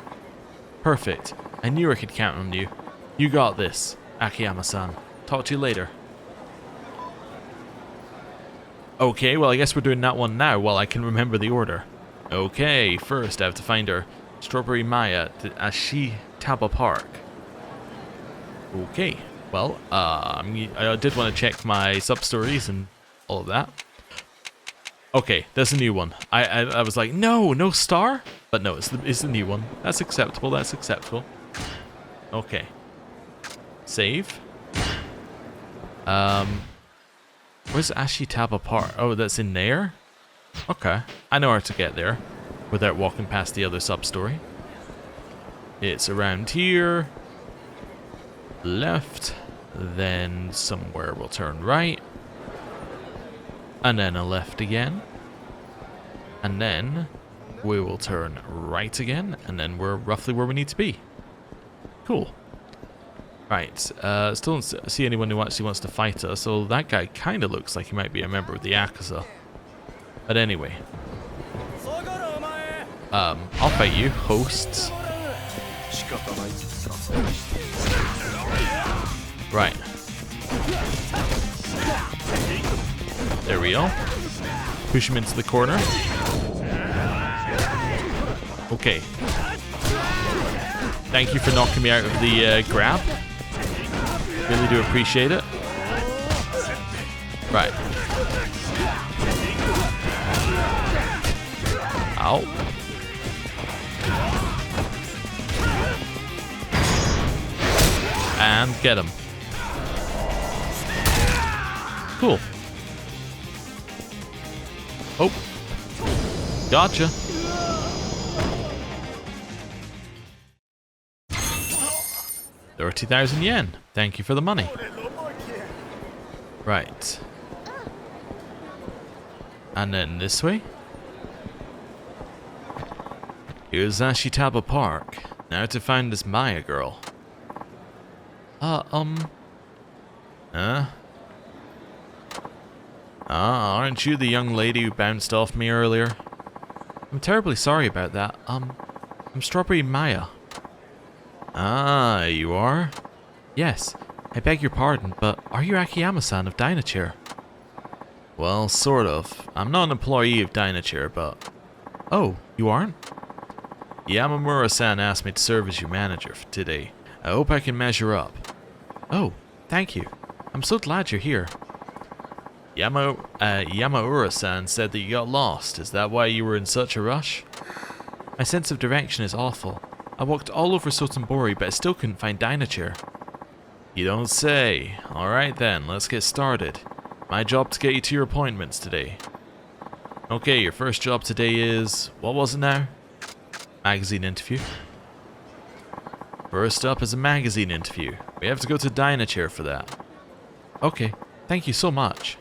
Perfect. I knew I could count on you. You got this, Akiyama-san. Talk to you later. Okay, well I guess we're doing that one now while I can remember the order. Okay, first I have to find her Strawberry Maya at Ashitaba Park. Okay, well, I did want to check my sub-stories and all of that. Okay, there's a new one. I was like, no star? But no, it's the new one. That's acceptable, that's acceptable. Okay. Save. Where's Ashitaba Park? Oh, that's in there? Okay. I know how to get there without walking past the other sub-story. It's around here. Left. Then somewhere we'll turn right. And then a left again. And then we will turn right again. And then we're roughly where we need to be. Cool. Right, still don't see anyone who actually wants to fight us, so that guy kind of looks like he might be a member of the Yakuza. But anyway. I'll fight you, hosts. Right. There we go. Push him into the corner. Okay. Thank you for knocking me out of the grab. Really do appreciate it. Right. Ow. And get him. Cool. Oh. Gotcha. $30,000 yen. Thank you for the money. Right. And then this way. Here's Ashitaba Park. Now to find this Maya girl. Aren't you the young lady who bounced off me earlier? I'm terribly sorry about that. I'm Strawberry Maya. Ah, you are? Yes, I beg your pardon, but are you Akiyama-san of Dynachair? Well, sort of. I'm not an employee of Dynachair, but... Oh, you aren't? Yamamura-san asked me to serve as your manager for today. I hope I can measure up. Oh, thank you. I'm so glad you're here. Yamaura-san said that you got lost. Is that why you were in such a rush? My sense of direction is awful. I walked all over Sotenbori, but I still couldn't find Dynachair. You don't say. Alright then, let's get started. My job to get you to your appointments today. Okay, your first job today is... what was it now? Magazine interview. First up is a magazine interview. We have to go to Dynachair for that. Okay, thank you so much.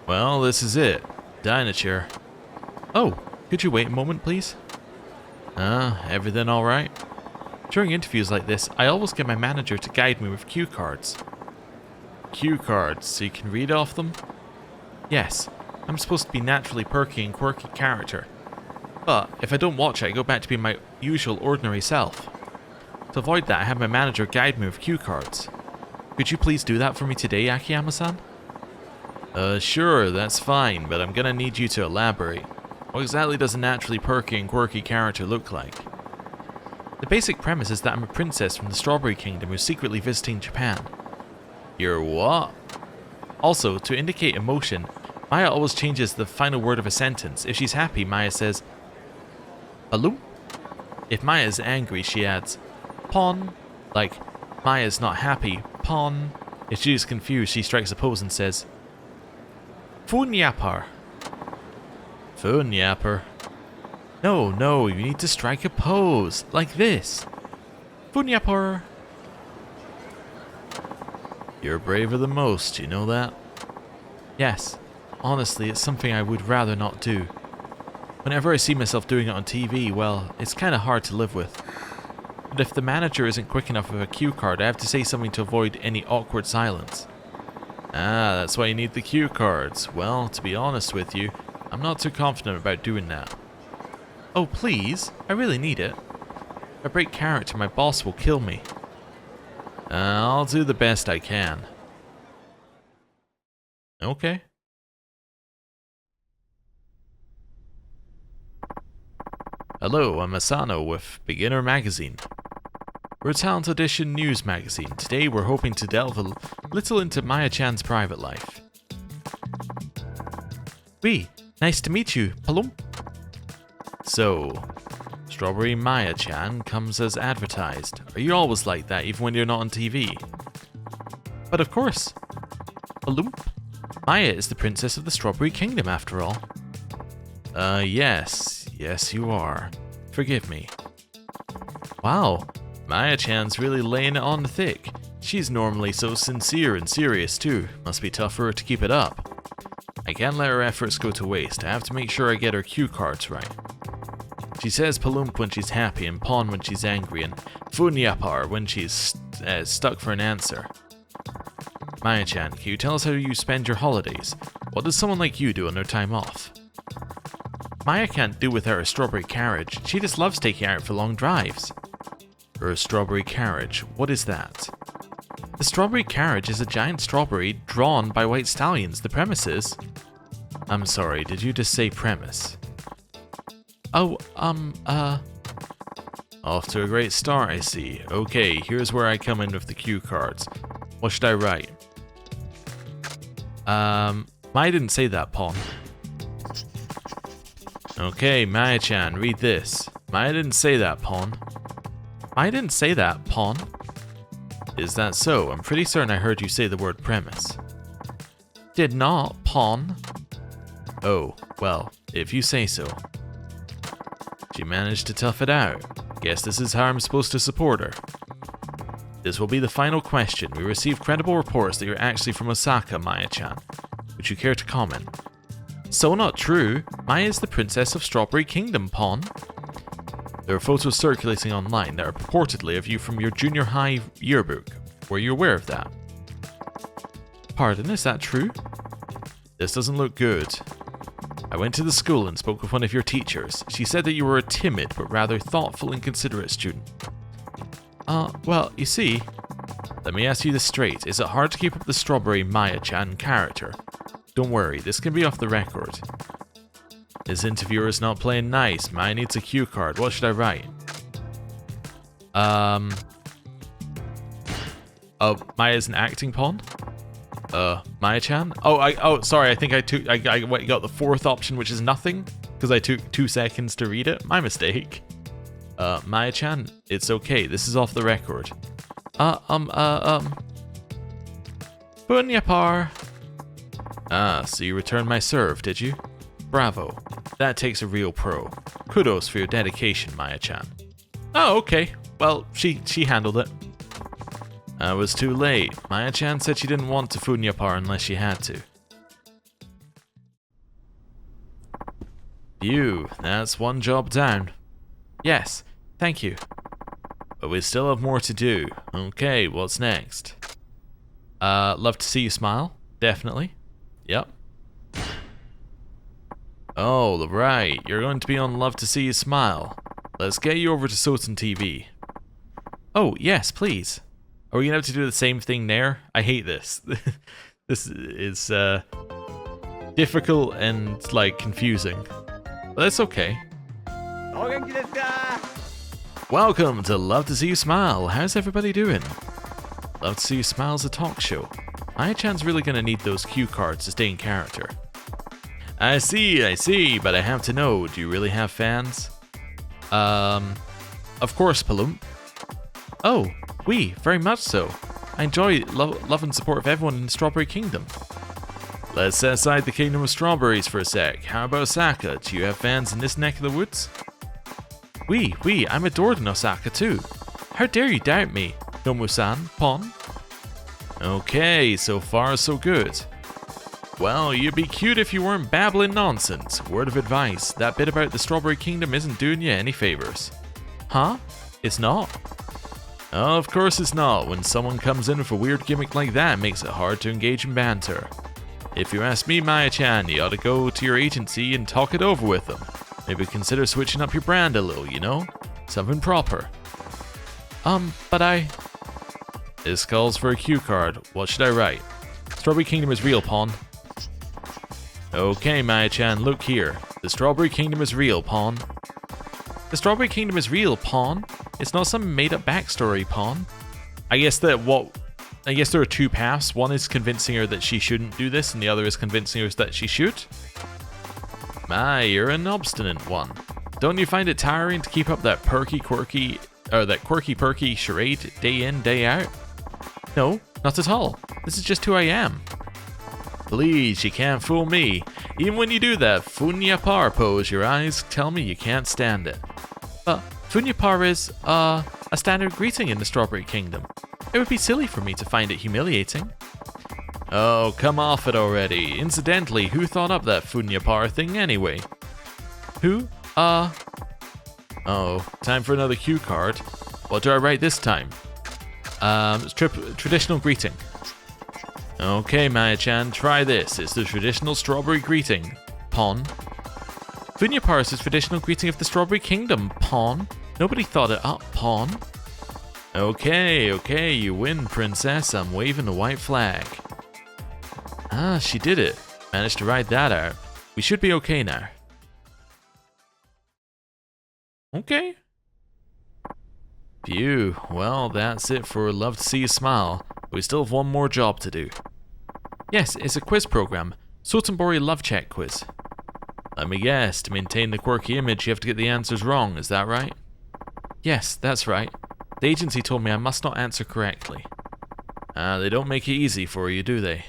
Well, this is it. Dynachair. Oh, could you wait a moment, please? Everything alright? During interviews like this, I always get my manager to guide me with cue cards. Cue cards, so you can read off them? Yes, I'm supposed to be naturally perky and quirky character, But if I don't watch it, I go back to being my usual ordinary self. To avoid that, I had my manager guide me with cue cards. Could you please do that for me today, Akiyama-san? Sure, that's fine, but I'm gonna need you to elaborate. What exactly does a naturally perky and quirky character look like? The basic premise is that I'm a princess from the Strawberry Kingdom who's secretly visiting Japan. You're what? Also, to indicate emotion, Maya always changes the final word of a sentence. If she's happy, Maya says, "Hello?" If Maya is angry, she adds, "Pon." Like, Maya's not happy, pon. If she is confused, she strikes a pose and says, "Funyapar." Funyapar? No, you need to strike a pose, like this. Funyapar. You're braver than most, you know that? Yes. Honestly, it's something I would rather not do. Whenever I see myself doing it on TV, well, it's kinda hard to live with. But if the manager isn't quick enough with a cue card, I have to say something to avoid any awkward silence. Ah, that's why you need the cue cards. Well, to be honest with you, I'm not too confident about doing that. Oh, please. I really need it. If I break character, my boss will kill me. I'll do the best I can. Okay. Hello, I'm Asano with Beginner Magazine. We're a talent edition news magazine. Today we're hoping to delve a little into Maya-chan's private life. Oui, nice to meet you, Palom. So, Strawberry Maya-chan comes as advertised. Are you always like that, even when you're not on TV? But of course. Palom. Maya is the princess of the Strawberry Kingdom, after all. Yes, you are. Forgive me. Wow, Maya-chan's really laying it on thick. She's normally so sincere and serious too. Must be tough for her to keep it up. I can't let her efforts go to waste. I have to make sure I get her cue cards right. She says Palump when she's happy and Pon when she's angry and Funyapar when she's stuck for an answer. Maya-chan, can you tell us how you spend your holidays? What does someone like you do on their time off? Maya can't do without her strawberry carriage. She just loves taking out for long drives. Her strawberry carriage, what is that? The strawberry carriage is a giant strawberry drawn by white stallions. The premise is... I'm sorry, did you just say premise? Oh, Off to a great start, I see. Okay, here's where I come in with the cue cards. What should I write? Maya didn't say that, Pon. Okay, Maya-chan, read this. Maya didn't say that, Pon. Maya didn't say that, Pon. Is that so? I'm pretty certain I heard you say the word premise. Did not, Pon. Oh, well, if you say so. She managed to tough it out. Guess this is how I'm supposed to support her. This will be the final question. We received credible reports that you're actually from Osaka, Maya-chan. Would you care to comment? So not true. Maya is the princess of Strawberry Kingdom, Pon. There are photos circulating online that are purportedly of you from your junior high yearbook. Were you aware of that? Pardon, is that true? This doesn't look good. I went to the school and spoke with one of your teachers. She said that you were a timid but rather thoughtful and considerate student. Well, you see... Let me ask you this straight. Is it hard to keep up the Strawberry Maya-chan character? Don't worry, this can be off the record. This interviewer is not playing nice. Maya needs a cue card. What should I write? Oh, Maya's an acting Pon? Maya-chan? Sorry, I think I got the fourth option, which is nothing, because I took 2 seconds to read it. My mistake. Maya-chan, it's okay. This is off the record. Bunyapar. Ah, so you returned my serve, did you? Bravo. That takes a real pro. Kudos for your dedication, Maya-chan. Oh, okay. Well, she handled it. I was too late. Maya-chan said she didn't want to Funyapar unless she had to. Phew, that's one job down. Yes, thank you. But we still have more to do. Okay, what's next? Love to see you smile. Definitely. Yep. Oh, right. You're going to be on Love to See You Smile. Let's get you over to Soten TV. Oh, yes, please. Are we going to have to do the same thing there? I hate this. This is difficult and, like, confusing. But that's okay. Welcome to Love to See You Smile. How's everybody doing? Love to See You Smile's a talk show. Maya-chan's really going to need those cue cards to stay in character. I see, but I have to know, do you really have fans? Of course, Palum. Oh, oui, very much so. I enjoy love and support of everyone in the Strawberry Kingdom. Let's set aside the Kingdom of Strawberries for a sec. How about Osaka? Do you have fans in this neck of the woods? Oui, I'm adored in Osaka too. How dare you doubt me, Nomu-san, Pon? Okay, so far so good. Well, you'd be cute if you weren't babbling nonsense. Word of advice, that bit about the Strawberry Kingdom isn't doing you any favors. Huh? It's not? Oh, of course it's not. When someone comes in with a weird gimmick like that, it makes it hard to engage in banter. If you ask me, Maya-chan, you ought to go to your agency and talk it over with them. Maybe consider switching up your brand a little, you know? Something proper. But I... This calls for a cue card. What should I write? Strawberry Kingdom is real, Pawn. Okay, Maya-chan, look here. The Strawberry Kingdom is real, Pawn. The Strawberry Kingdom is real, Pawn? It's not some made-up backstory, Pawn. I guess there are two paths. One is convincing her that she shouldn't do this, and the other is convincing her that she should. My, you're an obstinate one. Don't you find it tiring to keep up that quirky perky charade day in, day out? No, not at all. This is just who I am. Please, you can't fool me. Even when you do that Funyapar pose, your eyes tell me you can't stand it. Funyapar is, a standard greeting in the Strawberry Kingdom. It would be silly for me to find it humiliating. Oh, come off it already. Incidentally, who thought up that Funyapar thing anyway? Who? Oh, time for another cue card. What do I write this time? Traditional greeting. Okay, Maya-chan, try this. It's the traditional strawberry greeting. Pon. Funyapar is the traditional greeting of the Strawberry Kingdom. Pon. Nobody thought it up, Pon. Okay, you win, princess. I'm waving the white flag. Ah, she did it. Managed to ride that out. We should be okay now. Okay. Phew. Well, that's it for Love to See You Smile. We still have one more job to do. Yes, it's a quiz program. Sotenbori Love Check quiz. Let me guess, to maintain the quirky image you have to get the answers wrong, is that right? Yes, that's right. The agency told me I must not answer correctly. They don't make it easy for you, do they?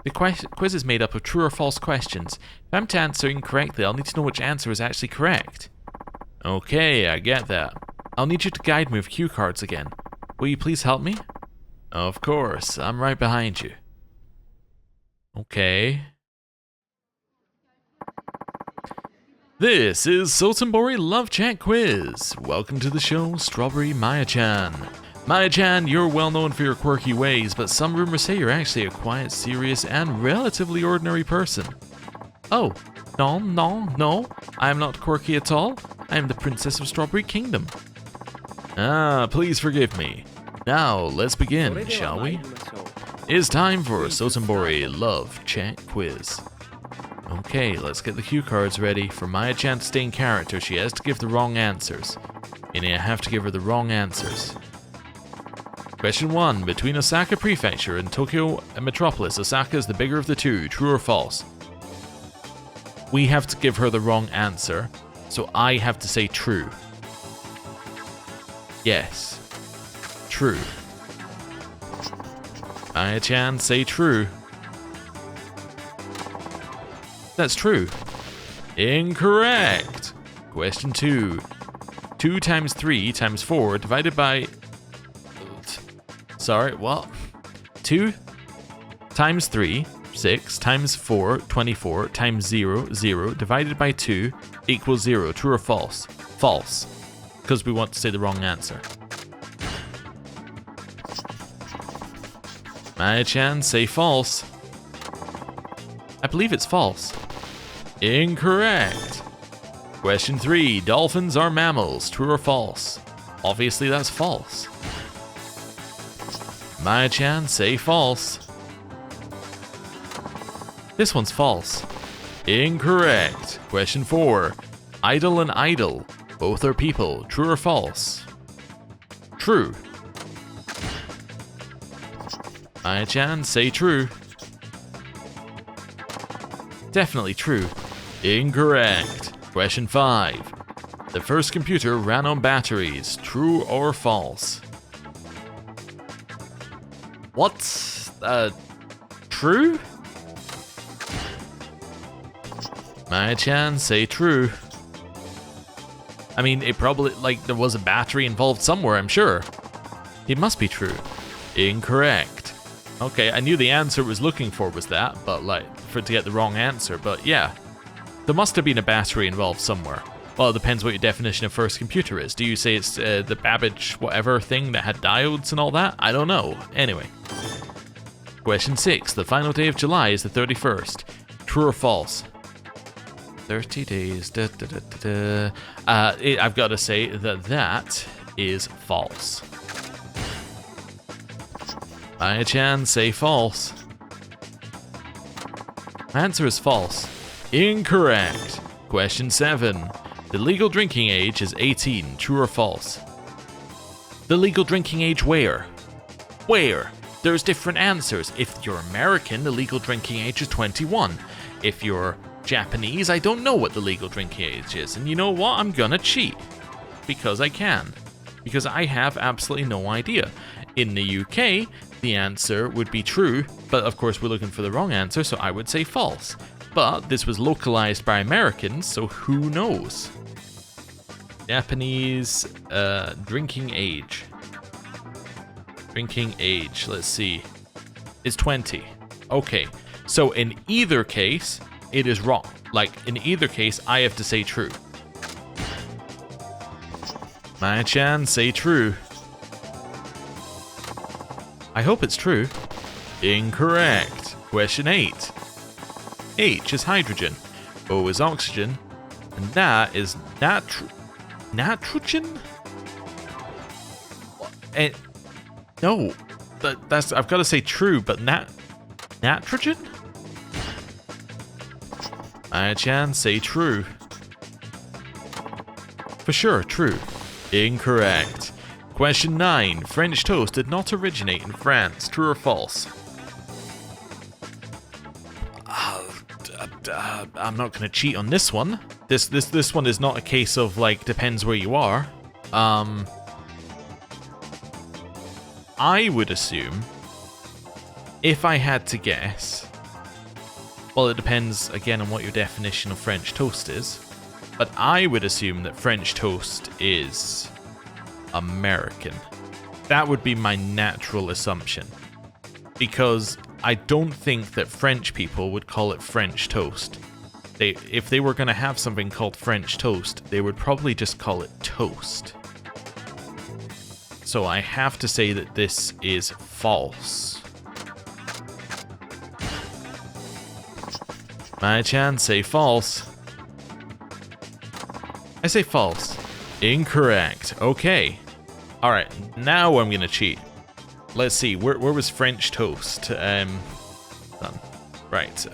The quiz is made up of true or false questions. If I'm to answer incorrectly, I'll need to know which answer is actually correct. Okay, I get that. I'll need you to guide me with cue cards again. Will you please help me? Of course, I'm right behind you. Okay. This is Sotenbori Love Chat Quiz. Welcome to the show, Strawberry Maya-chan. Maya-chan, you're well known for your quirky ways, but some rumors say you're actually a quiet, serious, and relatively ordinary person. Oh, no, I am not quirky at all. I am the Princess of Strawberry Kingdom. Please forgive me. Now, let's begin, shall we? It's time for Sotenbori Love Chat Quiz. Okay, let's get the cue cards ready. For Maya-chan to stay in character, she has to give the wrong answers. Meaning I have to give her the wrong answers. Question 1. Between Osaka Prefecture and Tokyo Metropolis, Osaka is the bigger of the two, true or false? We have to give her the wrong answer, so I have to say true. Yes. True. Maya-chan, say true. That's true. Incorrect. Question 2. 2 times 3 times 4 divided by... Sorry, what? 2 times 3, 6 times 4, 24 times 0, 0 divided by 2 equals 0. True or false? False. Because we want to say the wrong answer. Maya-chan, say false. I believe it's false. Incorrect. Question 3. Dolphins are mammals. True or false? Obviously that's false. Maya-chan, say false. This one's false. Incorrect. Question 4. Idol and idol. Both are people. True or false? True. Maya-chan, say true. Definitely true. Incorrect. Question 5. The first computer ran on batteries. True or false? What? True? Maya-chan, say true. I mean, it probably, like, there was a battery involved somewhere, I'm sure. It must be true. Incorrect. Okay, I knew the answer it was looking for was that, but, like, for it to get the wrong answer, but yeah. There must have been a battery involved somewhere. Well, it depends what your definition of first computer is. Do you say it's the Babbage whatever thing that had diodes and all that? I don't know. Anyway. Question 6. The final day of July is the 31st. True or false? 30 days. I've got to say that that is false. Maya-chan, say false. Answer is false. Incorrect. Question 7. The legal drinking age is 18. True or false? The legal drinking age where? Where? There's different answers. If you're American, the legal drinking age is 21. If you're Japanese, I don't know what the legal drinking age is. And you know what? I'm gonna cheat. Because I can. Because I have absolutely no idea. In the UK, the answer would be true, but of course we're looking for the wrong answer, so I would say false. But this was localized by Americans, so who knows? Japanese drinking age. Drinking age, let's see. Is 20. Okay, so in either case, it is wrong. Like, in either case, I have to say true. Maya-chan, say true. I hope it's true. Incorrect. Question 8. H is hydrogen, O is oxygen, and that is nitrogen? No, that's I've got to say true, but nitrogen? Maya-chan, say true. For sure, true. Incorrect. Question 9. French toast did not originate in France. True or false? I'm not going to cheat on this one. This one is not a case of, like, depends where you are. I would assume, if I had to guess, well, it depends, again, on what your definition of French toast is, but I would assume that French toast is American. That would be my natural assumption. Because I don't think that French people would call it French toast. If they were going to have something called French toast, they would probably just call it toast. So I have to say that this is false. Maya-chan, say false. I say false. Incorrect. Okay. Alright, now I'm going to cheat. Let's see, where was French toast? Right,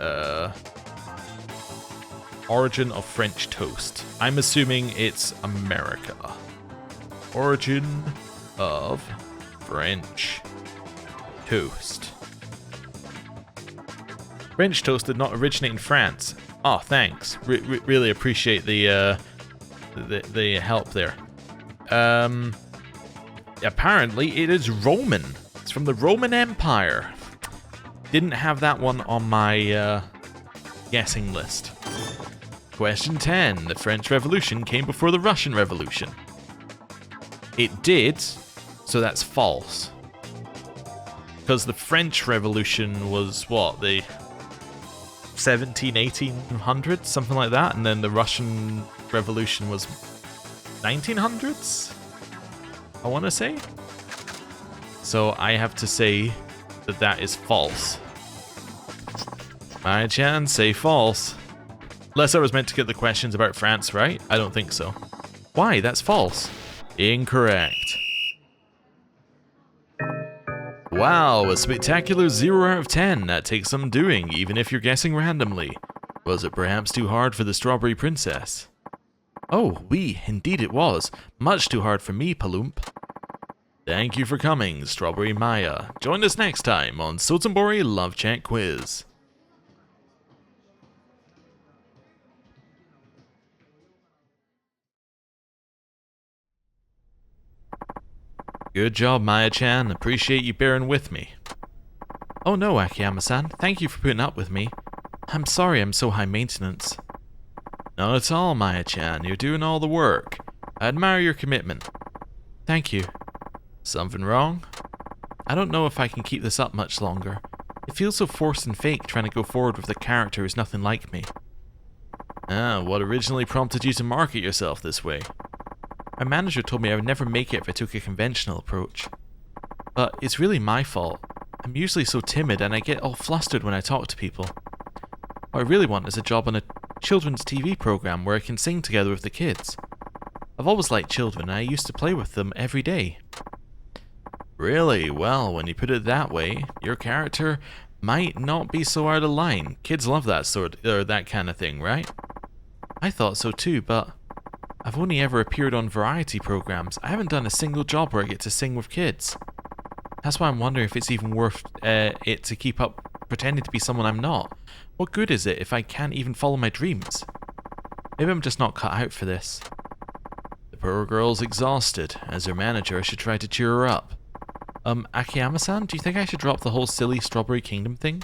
origin of French toast. I'm assuming it's America. Origin of French toast. French toast did not originate in France. Oh, thanks. Really appreciate the help there. Apparently it is Roman. It's from the Roman Empire. Didn't have that one on my guessing list. Question 10. The French Revolution came before the Russian Revolution. It did, so that's false. Because the French Revolution was, what, the 1800s, something like that, and then the Russian Revolution was 1900s, I want to say. So I have to say that that is false. Maya-chan, say false. Unless I was meant to get the questions about France right? I don't think so. Why? That's false. Incorrect. Wow, a spectacular 0 out of 10. That takes some doing, even if you're guessing randomly. Was it perhaps too hard for the Strawberry Princess? Oh, oui, indeed it was. Much too hard for me, Palump. Thank you for coming, Strawberry Maya. Join us next time on Sotenbori Love Chat Quiz. Good job, Maya-chan. Appreciate you bearing with me. Oh no, Akiyama-san. Thank you for putting up with me. I'm sorry I'm so high maintenance. Not at all, Maya-chan. You're doing all the work. I admire your commitment. Thank you. Something wrong? I don't know if I can keep this up much longer. It feels so forced and fake trying to go forward with a character who's nothing like me. Ah, what originally prompted you to market yourself this way? My manager told me I would never make it if I took a conventional approach. But it's really my fault. I'm usually so timid and I get all flustered when I talk to people. What I really want is a job on a children's TV program where I can sing together with the kids. I've always liked children and I used to play with them every day. Really? Well, when you put it that way, your character might not be so out of line. Kids love that kind of thing, right? I thought so too, but I've only ever appeared on variety programs. I haven't done a single job where I get to sing with kids. That's why I'm wondering if it's even worth it to keep up pretending to be someone I'm not. What good is it if I can't even follow my dreams? Maybe I'm just not cut out for this. The poor girl's exhausted. As her manager, I should try to cheer her up. Akiyama-san, do you think I should drop the whole silly Strawberry Kingdom thing?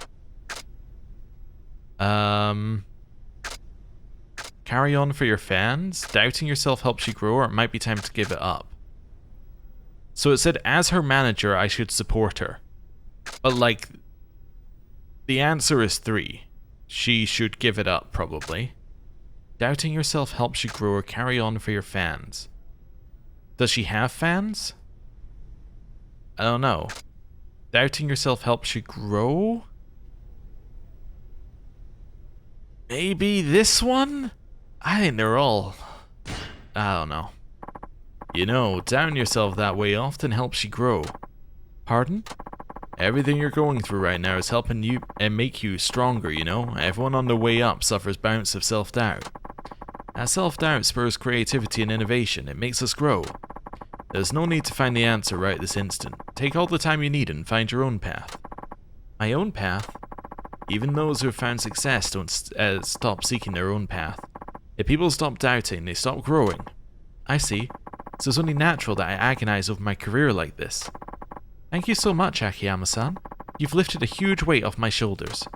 Carry on for your fans? Doubting yourself helps you grow, or it might be time to give it up. So it said, as her manager, I should support her. But, like, the answer is 3. She should give it up, probably. Doubting yourself helps you grow, or carry on for your fans. Does she have fans? I don't know. Doubting yourself helps you grow? Maybe this one? I think they're all... I don't know. You know, doubting yourself that way often helps you grow. Pardon? Everything you're going through right now is helping you and make you stronger, you know? Everyone on the way up suffers bouts of self-doubt. That self-doubt spurs creativity and innovation. It makes us grow. There's no need to find the answer right this instant. Take all the time you need and find your own path. My own path? Even those who have found success don't stop seeking their own path. If people stop doubting, they stop growing. I see. So it's only natural that I agonize over my career like this. Thank you so much, Akiyama-san. You've lifted a huge weight off my shoulders.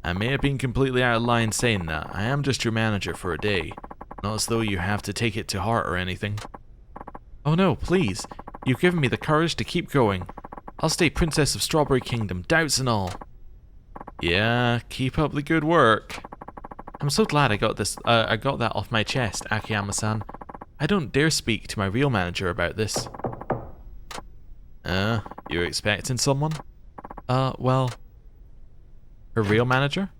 I may have been completely out of line saying that. I am just your manager for a day. Not as though you have to take it to heart or anything. Oh no, please. You've given me the courage to keep going. I'll stay Princess of Strawberry Kingdom, doubts and all. Yeah, keep up the good work. I'm so glad I got that off my chest, Akiyama-san. I don't dare speak to my real manager about this. You're expecting someone? Well... Her real manager?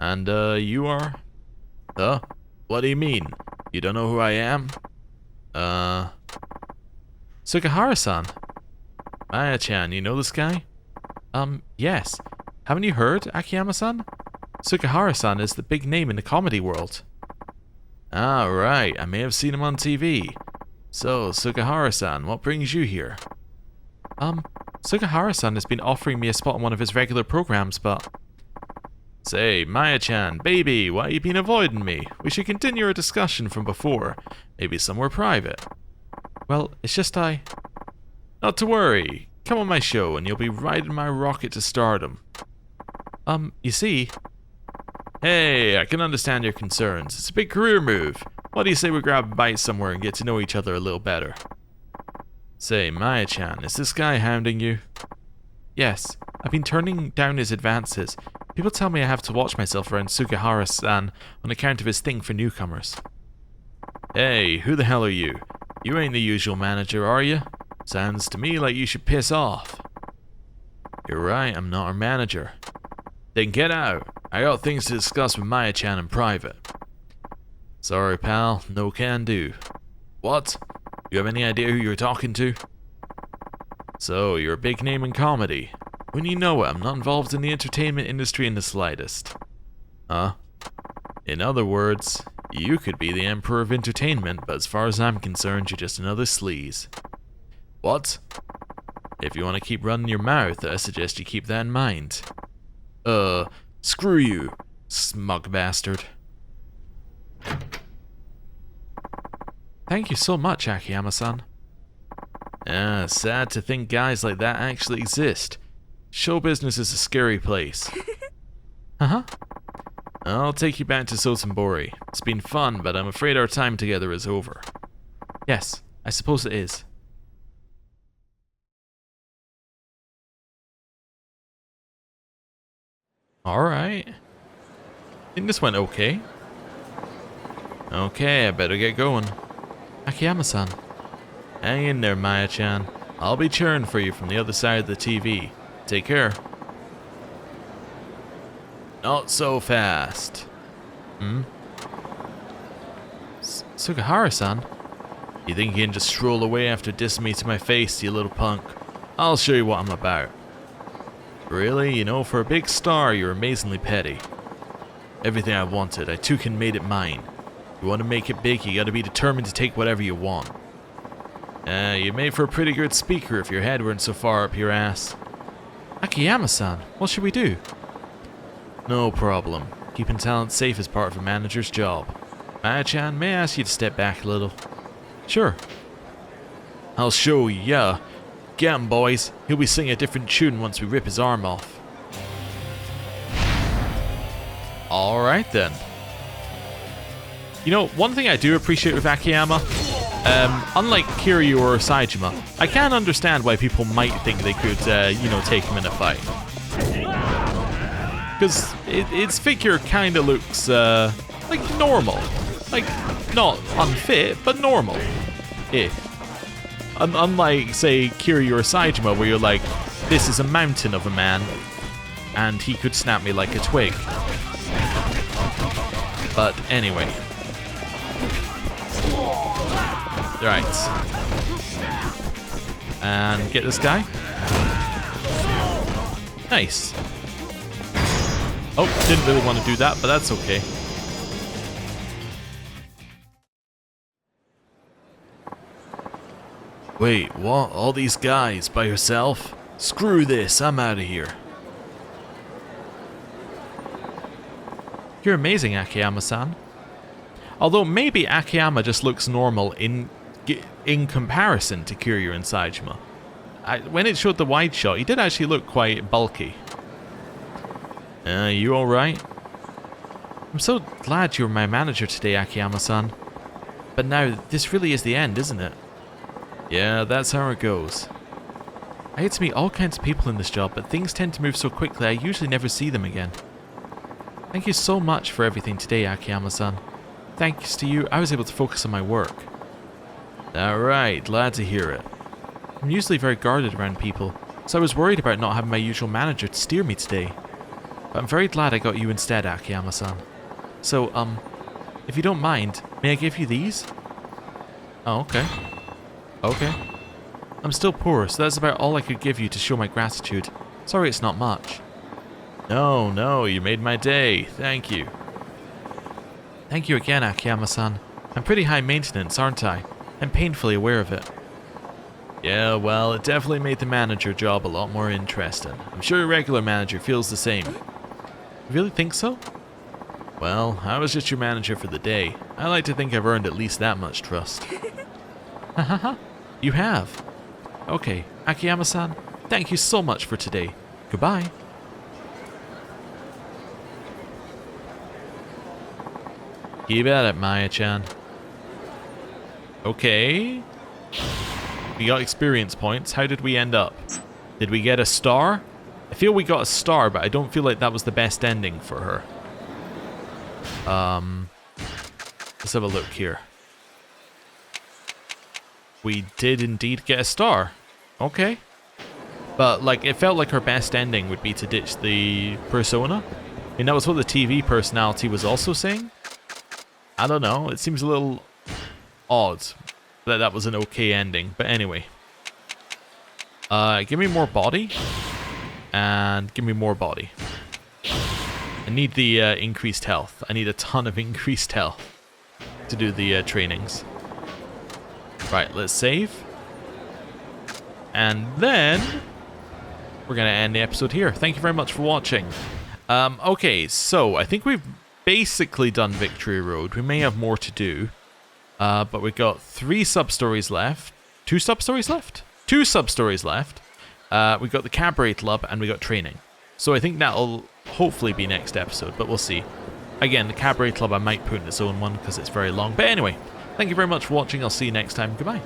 And, you are? What do you mean? You don't know who I am? Sugihara-san. Maya-chan, you know this guy? Yes. Haven't you heard, Akiyama-san? Sugihara-san is the big name in the comedy world. Ah, right. I may have seen him on TV. So, Sugihara-san, what brings you here? Sugihara-san has been offering me a spot on one of his regular programs, but... Say, Maya-chan, baby, why you been avoiding me? We should continue our discussion from before. Maybe somewhere private. Well, it's just Not to worry. Come on my show and you'll be riding my rocket to stardom. You see... Hey, I can understand your concerns. It's a big career move. What do you say we grab a bite somewhere and get to know each other a little better? Say, Maya-chan, is this guy hounding you? Yes, I've been turning down his advances. People tell me I have to watch myself around Sugihara-san on account of his thing for newcomers. Hey, who the hell are you? You ain't the usual manager, are you? Sounds to me like you should piss off. You're right, I'm not our manager. Then get out. I got things to discuss with Maya-chan in private. Sorry, pal. No can do. What? You have any idea who you're talking to? So, you're a big name in comedy. When you know it, I'm not involved in the entertainment industry in the slightest. Huh? In other words, you could be the emperor of entertainment, but as far as I'm concerned, you're just another sleaze. What? If you want to keep running your mouth, I suggest you keep that in mind. Screw you, smug bastard. Thank you so much, Akiyama-san. Sad to think guys like that actually exist. Show business is a scary place. Uh-huh. I'll take you back to Sotenbori. It's been fun, but I'm afraid our time together is over. Yes, I suppose it is. Alright. I think this went okay. Okay, I better get going. Akiyama-san. Hang in there, Maya-chan. I'll be cheering for you from the other side of the TV. Take care. Not so fast. Sugihara-san? You think you can just stroll away after dissing me to my face, you little punk? I'll show you what I'm about. Really? You know, for a big star, you're amazingly petty. Everything I wanted, I took and made it mine. You want to make it big, you gotta be determined to take whatever you want. You made for a pretty good speaker if your head weren't so far up your ass. Akiyama-san, what should we do? No problem. Keeping talent safe is part of a manager's job. Maya-chan, may I ask you to step back a little? Sure. I'll show you, yeah. Get him, boys. He'll be singing a different tune once we rip his arm off. Alright then. You know, one thing I do appreciate with Akiyama, unlike Kiryu or Saejima, I can understand why people might think they could, you know, take him in a fight. Because its figure kind of looks, like normal. Like, not unfit, but normal. Unlike, say, Kiryu or Saejima, where you're like, this is a mountain of a man, and he could snap me like a twig. But anyway. Right. And get this guy. Nice. Oh, didn't really want to do that, but that's okay. Wait, what? All these guys by yourself? Screw this, I'm out of here. You're amazing, Akiyama-san. Although maybe Akiyama just looks normal in comparison to Kiryu and Saejima. When it showed the wide shot, he did actually look quite bulky. You alright? I'm so glad you're my manager today, Akiyama-san. But now, this really is the end, isn't it? Yeah, that's how it goes. I get to meet all kinds of people in this job, but things tend to move so quickly I usually never see them again. Thank you so much for everything today, Akiyama-san. Thanks to you, I was able to focus on my work. Alright, glad to hear it. I'm usually very guarded around people, so I was worried about not having my usual manager to steer me today. But I'm very glad I got you instead, Akiyama-san. So, if you don't mind, may I give you these? Oh, okay. Okay. I'm still poor, so that's about all I could give you to show my gratitude. Sorry it's not much. No, you made my day. Thank you. Thank you again, Akiyama-san. I'm pretty high maintenance, aren't I? I'm painfully aware of it. Yeah, well, it definitely made the manager job a lot more interesting. I'm sure a regular manager feels the same. You really think so? Well, I was just your manager for the day. I like to think I've earned at least that much trust. Hahaha, you have. Okay, Akiyama-san, thank you so much for today. Goodbye. Keep at it, Maya-chan. Okay. We got experience points. How did we end up? Did we get a star? I feel we got a star, but I don't feel like that was the best ending for her. Let's have a look here. We did indeed get a star. Okay. But, like, it felt like her best ending would be to ditch the persona. I mean, that was what the TV personality was also saying. I don't know. It seems a little odd that that was an okay ending. But anyway. Give me more body. And give me more body. I need the increased health. I need a ton of increased health to do the trainings. Right, let's save. And then we're going to end the episode here. Thank you very much for watching. Okay, so I think we've basically done Victory Road. We may have more to do. But we've got 3 sub-stories left. 2 sub-stories left? 2 sub-stories left. We've got the Cabaret Club and we got training. So I think that'll hopefully be next episode, but we'll see. Again, the Cabaret Club I might put in its own one because it's very long. But anyway, thank you very much for watching. I'll see you next time. Goodbye.